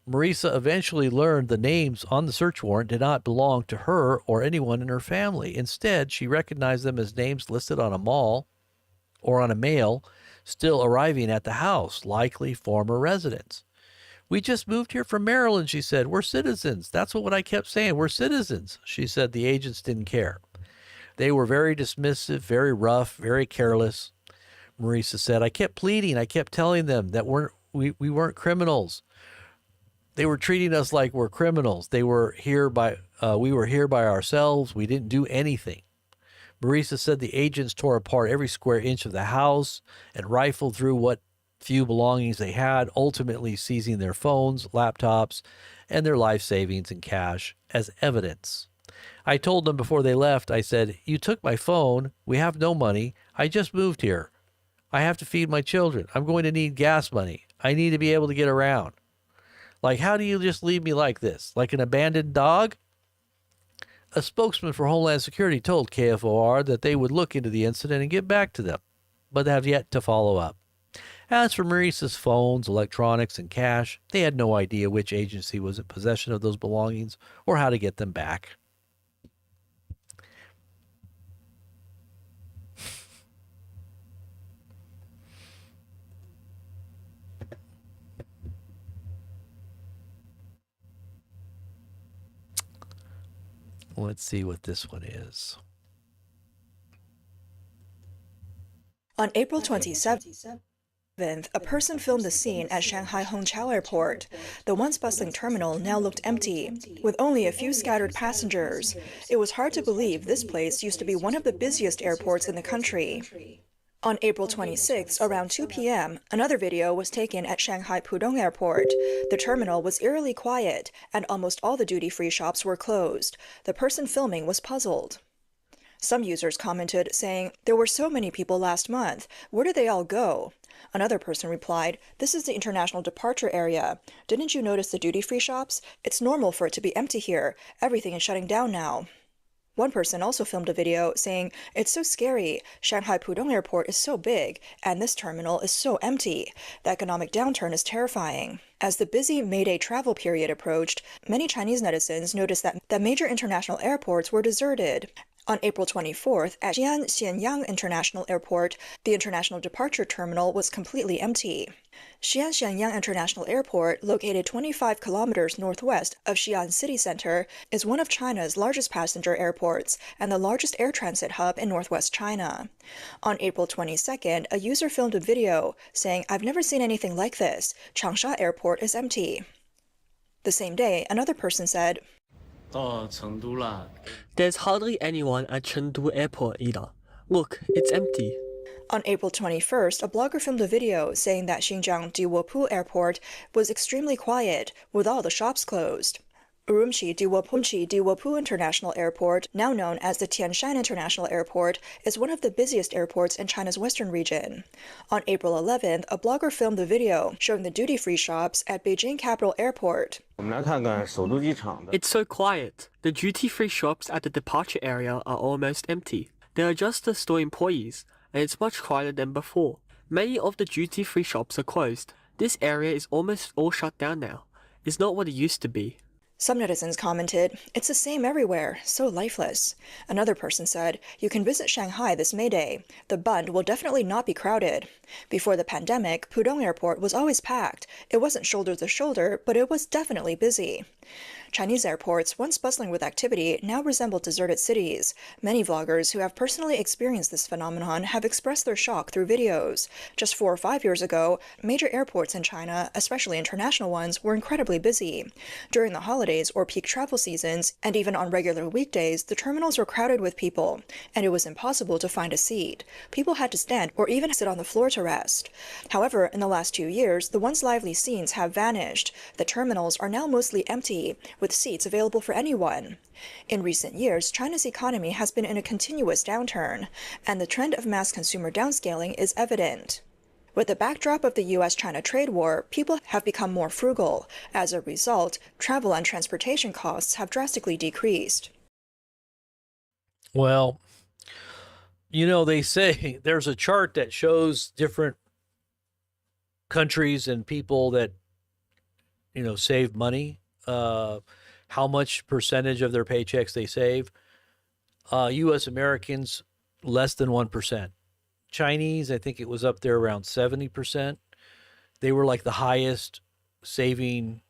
Marisa eventually learned the names on the search warrant did not belong to her or anyone in her family. Instead, she recognized them as names listed on a mall or on a mail still arriving at the house, likely former residents. We just moved here from Maryland, she said. We're citizens. That's what I kept saying. We're citizens. She said the agents didn't care. They were very dismissive, very rough, very careless. Marisa said, I kept pleading. I kept telling them that we weren't criminals. They were treating us like we're criminals. We were here by ourselves. We didn't do anything. Marisa said the agents tore apart every square inch of the house and rifled through what few belongings they had, ultimately seizing their phones, laptops, and their life savings and cash as evidence. I told them before they left, I said, you took my phone. We have no money. I just moved here. I have to feed my children. I'm going to need gas money. I need to be able to get around. Like, how do you just leave me like this? Like an abandoned dog? A spokesman for Homeland Security told KFOR that they would look into the incident and get back to them, but have yet to follow up. As for Marisa's phones, electronics, and cash, they had no idea which agency was in possession of those belongings or how to get them back. Let's see what this one is. On April 27th, a person filmed the scene at Shanghai Hongqiao Airport. The once bustling terminal now looked empty, with only a few scattered passengers. It was hard to believe this place used to be one of the busiest airports in the country. On April 26, around 2 p.m., another video was taken at Shanghai Pudong Airport. The terminal was eerily quiet, and almost all the duty-free shops were closed. The person filming was puzzled. Some users commented, saying, there were so many people last month. Where did they all go? Another person replied, this is the international departure area. Didn't you notice the duty-free shops? It's normal for it to be empty here. Everything is shutting down now. One person also filmed a video saying, it's so scary. Shanghai Pudong Airport is so big, and this terminal is so empty. The economic downturn is terrifying. As the busy May Day travel period approached, many Chinese netizens noticed that major international airports were deserted. On April 24th, at Xi'an-Xianyang International Airport, the international departure terminal was completely empty. Xi'an-Xianyang International Airport, located 25 kilometers northwest of Xi'an City Center, is one of China's largest passenger airports and the largest air transit hub in northwest China. On April 22nd, a user filmed a video saying, I've never seen anything like this. Changsha Airport is empty. The same day, another person said, there's hardly anyone at Chengdu Airport either. Look, it's empty. On April 21st, a blogger filmed a video saying that Xinjiang Diwopu Airport was extremely quiet, with all the shops closed. Urumqi Diwopu International Airport, now known as the Tianshan International Airport, is one of the busiest airports in China's western region. On April 11th, a blogger filmed a video showing the duty-free shops at Beijing Capital Airport. It's so quiet. The duty-free shops at the departure area are almost empty. There are just the store employees, and it's much quieter than before. Many of the duty-free shops are closed. This area is almost all shut down now. It's not what it used to be. Some netizens commented, it's the same everywhere, so lifeless. Another person said, you can visit Shanghai this May Day. The Bund will definitely not be crowded. Before the pandemic, Pudong Airport was always packed. It wasn't shoulder to shoulder, but it was definitely busy. Chinese airports, once bustling with activity, now resemble deserted cities. Many vloggers who have personally experienced this phenomenon have expressed their shock through videos. Just 4 or 5 years ago, major airports in China, especially international ones, were incredibly busy. During the holidays or peak travel seasons, and even on regular weekdays, the terminals were crowded with people, and it was impossible to find a seat. People had to stand or even sit on the floor to rest. However, in the last 2 years, the once lively scenes have vanished. The terminals are now mostly empty, with seats available for anyone. In recent years, China's economy has been in a continuous downturn, and the trend of mass consumer downscaling is evident. With the backdrop of the US-China trade war, people have become more frugal. As a result, travel and transportation costs have drastically decreased. Well, they say there's a chart that shows different countries and people that, save money, how much percentage of their paychecks they save. U.S. Americans, less than 1%. Chinese, I think it was up there around 70%. They were like the highest saving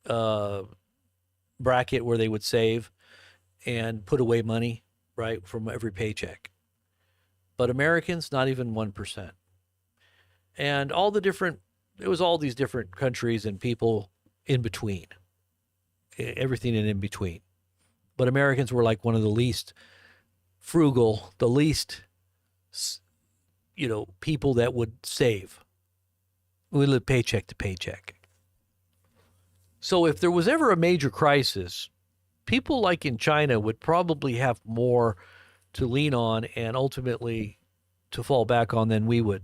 bracket where they would save and put away money, right, from every paycheck. But Americans, not even 1%. And it was all these different countries and people in between. Everything in between. But Americans were like one of the least frugal, the least, people that would save. We live paycheck to paycheck. So if there was ever a major crisis, people like in China would probably have more to lean on and ultimately to fall back on than we would.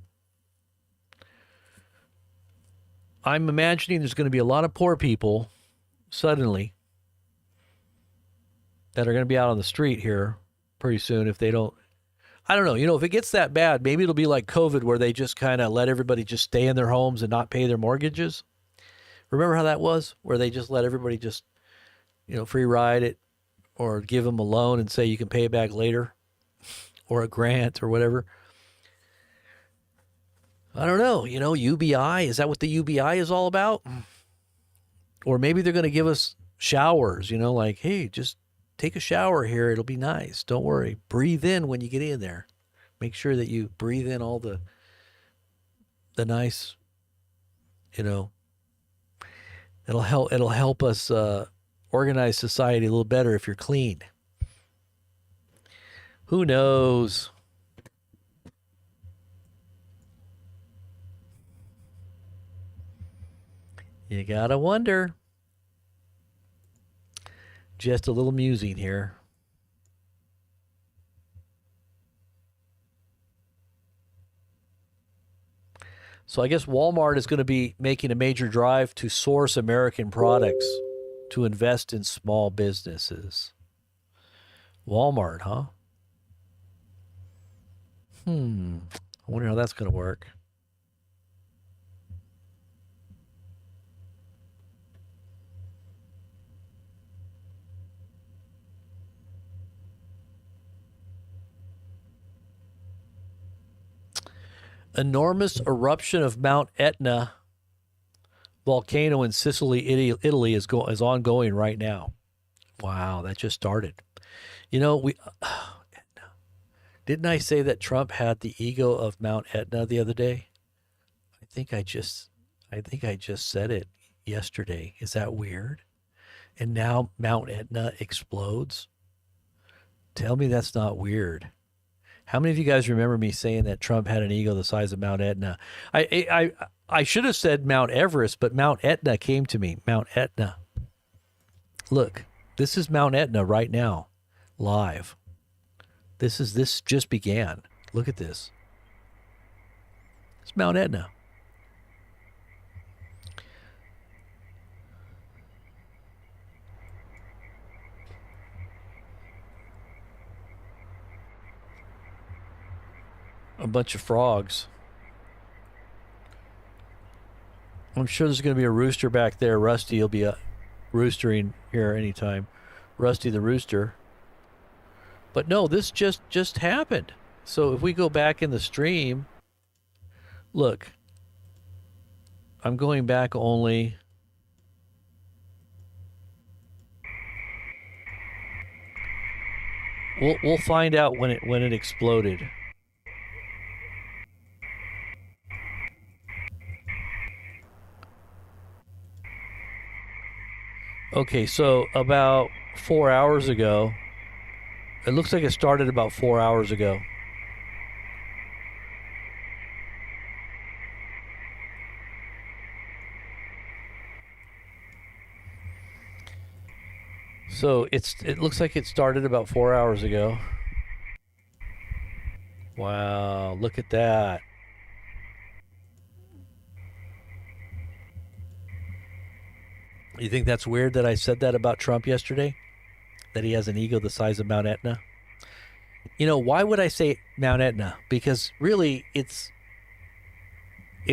I'm imagining there's going to be a lot of poor people suddenly that are going to be out on the street here pretty soon if they don't. I don't know. If it gets that bad, maybe it'll be like COVID where they just kind of let everybody just stay in their homes and not pay their mortgages. Remember how that was? Where they just let everybody just, free ride it or give them a loan and say you can pay it back later or a grant or whatever. I don't know. UBI, is that what the UBI is all about? Or maybe they're going to give us showers, like, hey, just take a shower here. It'll be nice. Don't worry. Breathe in when you get in there. Make sure that you breathe in all the nice, it'll help us organize society a little better if you're clean. Who knows? You gotta wonder. Just a little musing here. So I guess Walmart is going to be making a major drive to source American products to invest in small businesses. Walmart, huh? I wonder how that's going to work. Enormous eruption of Mount Etna volcano in Sicily, Italy is ongoing right now. Wow, that just started. Didn't I say that Trump had the ego of Mount Etna the other day? I think I just said it yesterday. Is that weird? And now Mount Etna explodes? Tell me that's not weird. How many of you guys remember me saying that Trump had an ego the size of Mount Etna? I should have said Mount Everest, but Mount Etna came to me. Mount Etna. Look, this is Mount Etna right now, live. This just began. Look at this. It's Mount Etna. A bunch of frogs. I'm sure there's going to be a rooster back there. Rusty will be roostering here anytime. Rusty the rooster. But no, this just happened. So if we go back in the stream, look, I'm going back only We'll find out when it exploded. Okay, so about 4 hours ago, it looks like it started about 4 hours ago. So it looks like it started about 4 hours ago. Wow, look at that. You think that's weird that I said that about Trump yesterday? That he has an ego the size of Mount Etna? You know, why would I say Mount Etna? Because really it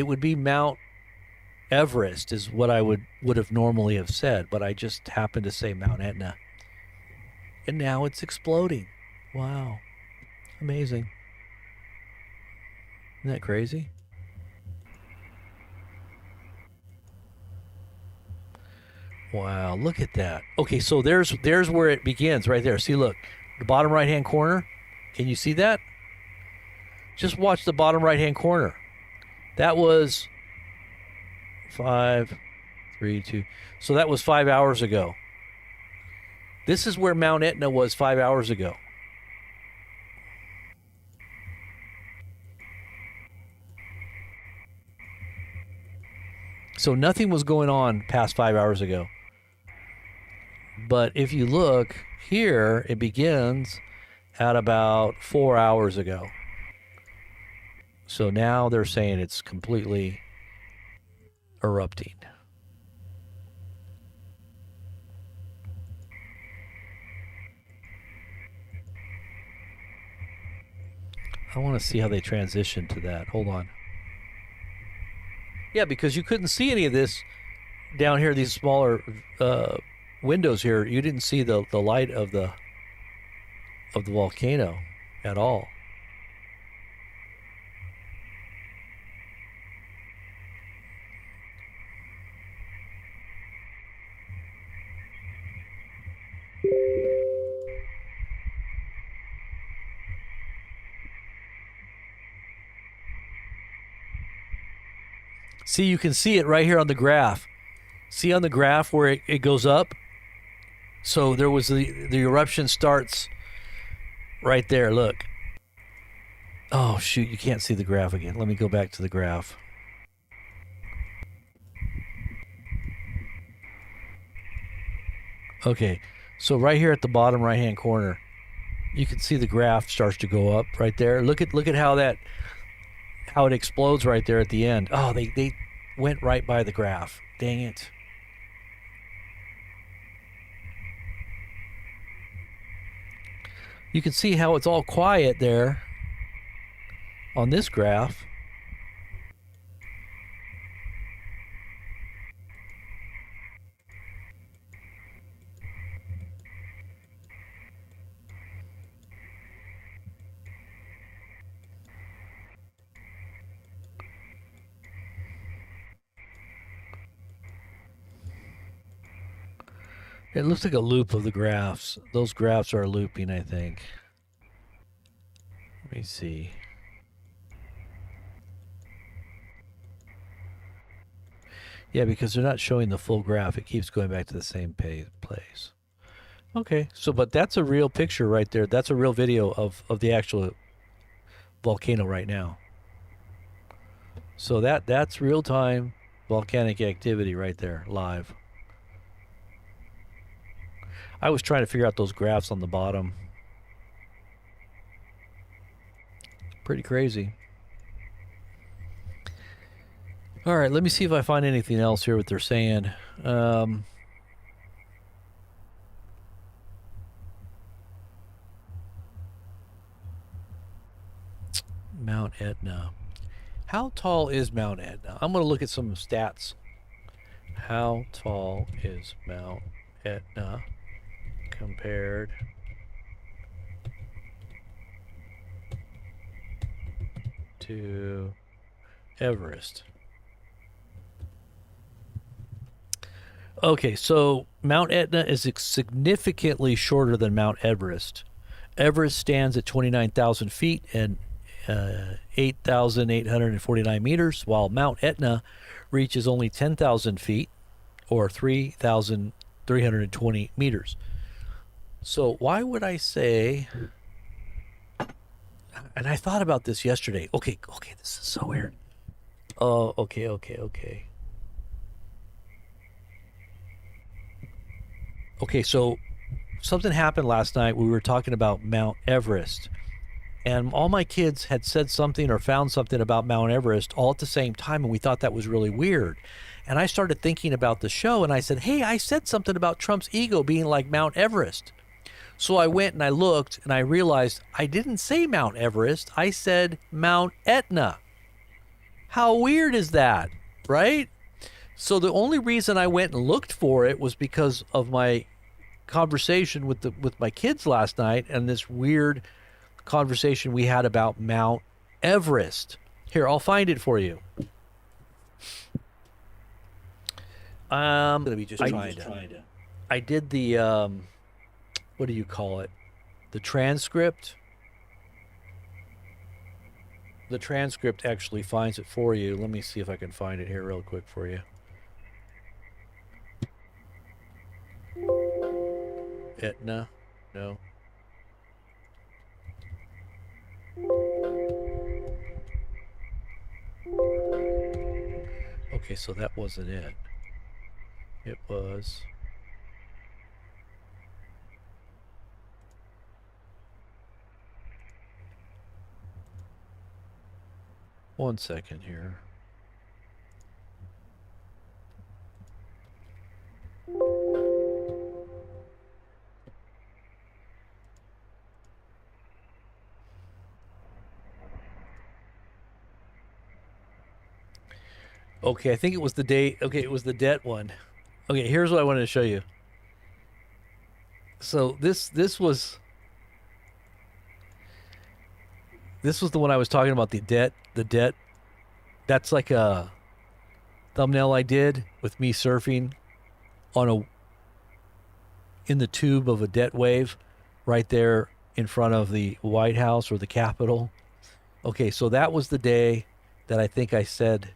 would be Mount Everest is what I would have normally have said, but I just happened to say Mount Etna. And now it's exploding. Wow. Amazing. Isn't that crazy? Wow, look at that. Okay, so there's where it begins right there. See, look, the bottom right-hand corner. Can you see that? Just watch the bottom right-hand corner. That was 5, 3, 2. So that was 5 hours ago. This is where Mount Etna was 5 hours ago. So nothing was going on past 5 hours ago. But if you look here, it begins at about 4 hours ago. So now they're saying it's completely erupting. I want to see how they transition to that. Hold on. Yeah, because you couldn't see any of this down here, these smaller windows here. You didn't see the light of the volcano at all. See, you can see it right here on the graph. See on the graph where it goes up? So there was the eruption starts right there, look. Oh, shoot, you can't see the graph again. Let me go back to the graph. Okay, so right here at the bottom right-hand corner, you can see the graph starts to go up right there. Look at how it explodes right there at the end. Oh, they went right by the graph. Dang it. You can see how it's all quiet there on this graph. It looks like a loop of the graphs. Those graphs are looping, I think. Let me see. Yeah, because they're not showing the full graph. It keeps going back to the same place. Okay, so but that's a real picture right there. That's a real video of the actual volcano right now. So that's real-time volcanic activity right there, live. I was trying to figure out those graphs on the bottom. Pretty crazy. All right, let me see if I find anything else here, what they're saying. Mount Etna. How tall is Mount Etna? I'm going to look at some stats. How tall is Mount Etna compared to Everest? Okay, so Mount Etna is significantly shorter than Mount Everest. Everest stands at 29,000 feet and 8,849 meters, while Mount Etna reaches only 10,000 feet or 3,320 meters. So why would I say, and I thought about this yesterday. Okay, this is so weird. Oh, okay. Okay, so something happened last night. We were talking about Mount Everest, and all my kids had said something or found something about Mount Everest all at the same time, and we thought that was really weird. And I started thinking about the show, and I said, hey, I said something about Trump's ego being like Mount Everest. So I went and I looked, and I realized I didn't say Mount Everest. I said Mount Etna. How weird is that, right? So the only reason I went and looked for it was because of my conversation with my kids last night and this weird conversation we had about Mount Everest. Here, I'll find it for you. I'm gonna be just trying to. I did the what do you call it? The transcript. The transcript actually finds it for you. Let me see if I can find it here real quick for you. Etna? No. Okay, so that wasn't it. It was... One second here. Okay, I think it was the day. Okay, it was the debt one. Okay, here's what I wanted to show you. So this was the one I was talking about, the debt. That's like a thumbnail I did with me surfing in the tube of a debt wave right there in front of the White House or the Capitol. Okay, so that was the day that I think I said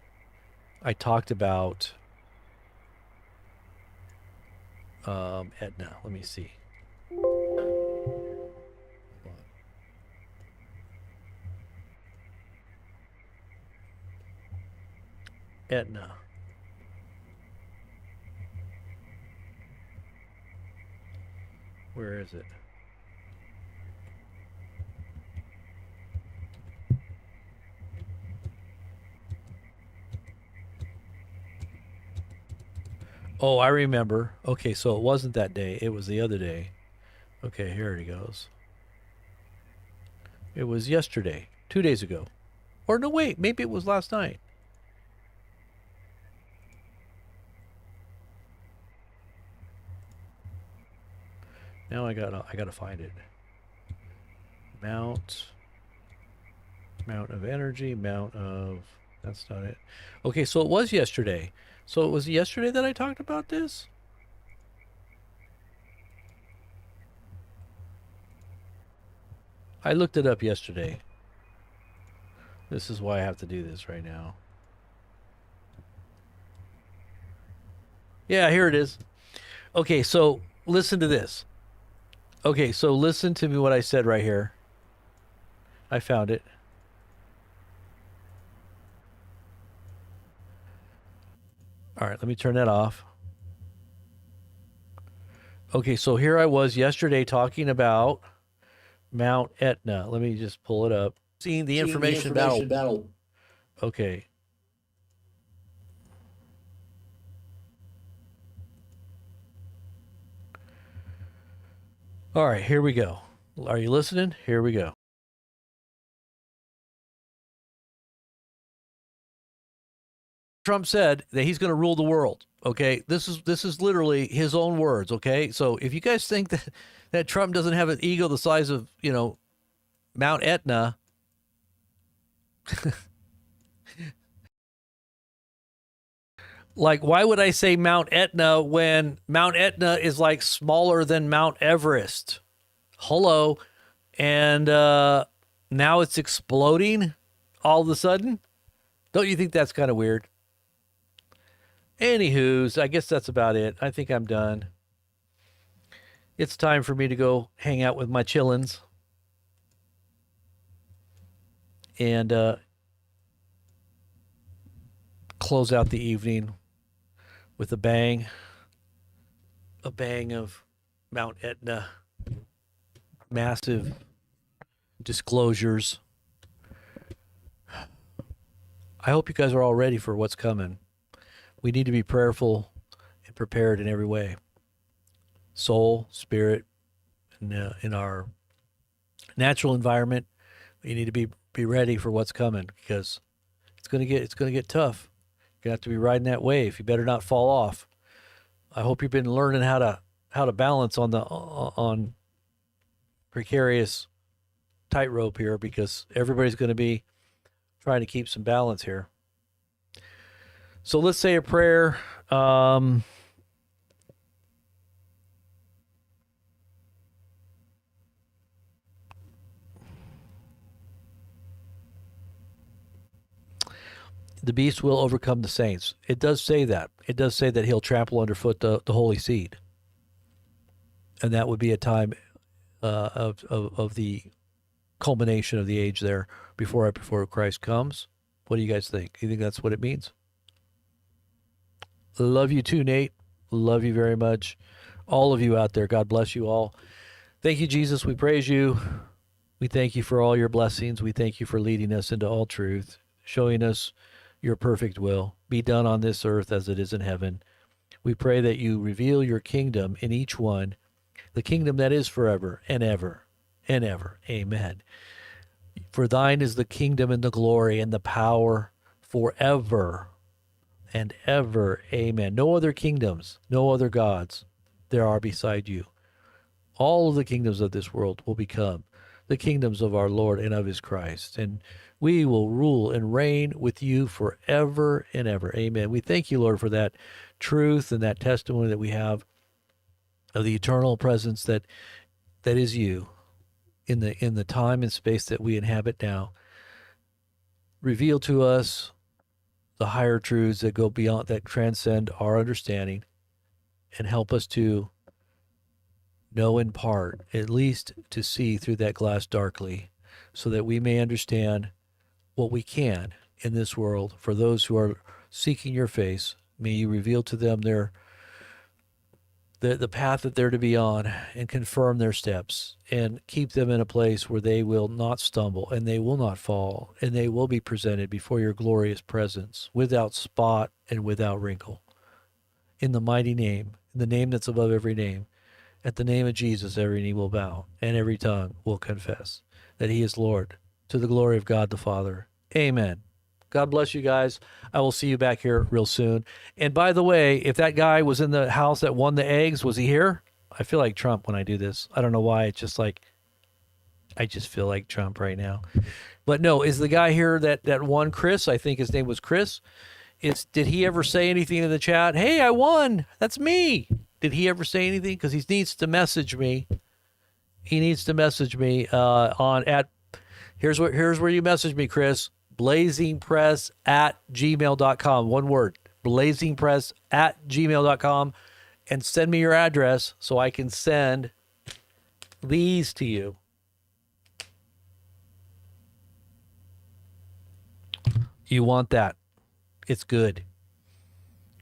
I talked about Etna. Let me see. Etna. Where is it? Oh, I remember. Okay, so it wasn't that day. It was the other day. Okay, here it goes. It was yesterday, 2 days ago. Or no, wait, maybe it was last night. Now I gotta find it. Mount of energy, that's not it. Okay, so it was yesterday. So it was yesterday that I talked about this? I looked it up yesterday. This is why I have to do this right now. Yeah, here it is. Okay, so listen to this. Okay, so listen to me what I said right here. I found it. All right, let me turn that off. Okay, so here I was yesterday talking about Mount Etna. Let me just pull it up. Seeing the information battle. Okay. All right, here we go. Are you listening? Here we go. Trump said that he's going to rule the world. Okay, this is literally his own words. Okay, so if you guys think that Trump doesn't have an ego the size of Mount Etna, like why would I say Mount Etna when Mount Etna is like smaller than Mount Everest? Hello, And now it's exploding all of a sudden. Don't you think that's kind of weird? Anywho's, I guess that's about it. I think I'm done. It's time for me to go hang out with my chillins. And close out the evening with a bang of Mount Etna, massive disclosures. I hope you guys are all ready for what's coming. We need to be prayerful and prepared in every way. Soul, spirit, and in our natural environment, we need to be ready for what's coming, because it's gonna get tough. You're gonna have to be riding that wave. You better not fall off. I hope you've been learning how to balance on precarious tightrope here, because everybody's going to be trying to keep some balance here. So let's say a prayer. The beast will overcome the saints. It does say that. It does say that he'll trample underfoot the holy seed. And that would be a time of the culmination of the age there before Christ comes. What do you guys think? You think that's what it means? Love you too, Nate. Love you very much. All of you out there, God bless you all. Thank you, Jesus. We praise you. We thank you for all your blessings. We thank you for leading us into all truth, showing us your perfect will. Be done on this earth as it is in heaven. We pray that you reveal your kingdom in each one, the kingdom that is forever and ever and ever. Amen. For thine is the kingdom and the glory and the power forever and ever. Amen. No other kingdoms, no other gods there are beside you. All of the kingdoms of this world will become the kingdoms of our Lord and of his Christ. And we will rule and reign with you forever and ever. Amen. We thank you, Lord, for that truth and that testimony that we have of the eternal presence that is you in the time and space that we inhabit now. Reveal to us the higher truths that go beyond, that transcend our understanding, and help us to know in part, at least to see through that glass darkly, so that we may understand what we can in this world. For those who are seeking your face, may you reveal to them the path that they're to be on, and confirm their steps, and keep them in a place where they will not stumble and they will not fall, and they will be presented before your glorious presence without spot and without wrinkle. In the mighty name, in the name that's above every name, at the name of Jesus, every knee will bow and every tongue will confess that he is Lord, to the glory of God the Father. Amen. God bless you guys. I will see you back here real soon. And by the way, if that guy was in the house that won the eggs, was he here? I feel like Trump when I do this. I don't know why. It's just like, I just feel like Trump right now. But no, is the guy here that won, Chris? I think his name was Chris. Did he ever say anything in the chat? Hey, I won. That's me. Did he ever say anything? Because he needs to message me. He needs to message me here's where you message me, Chris. blazingpress@gmail.com. One word. blazingpress@gmail.com. And send me your address so I can send these to you. You want that. It's good.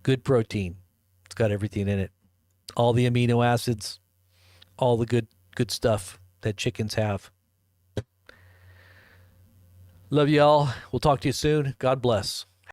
Good protein. It's got everything in it. All the amino acids, all the good stuff that chickens have. Love y'all. We'll talk to you soon. God bless.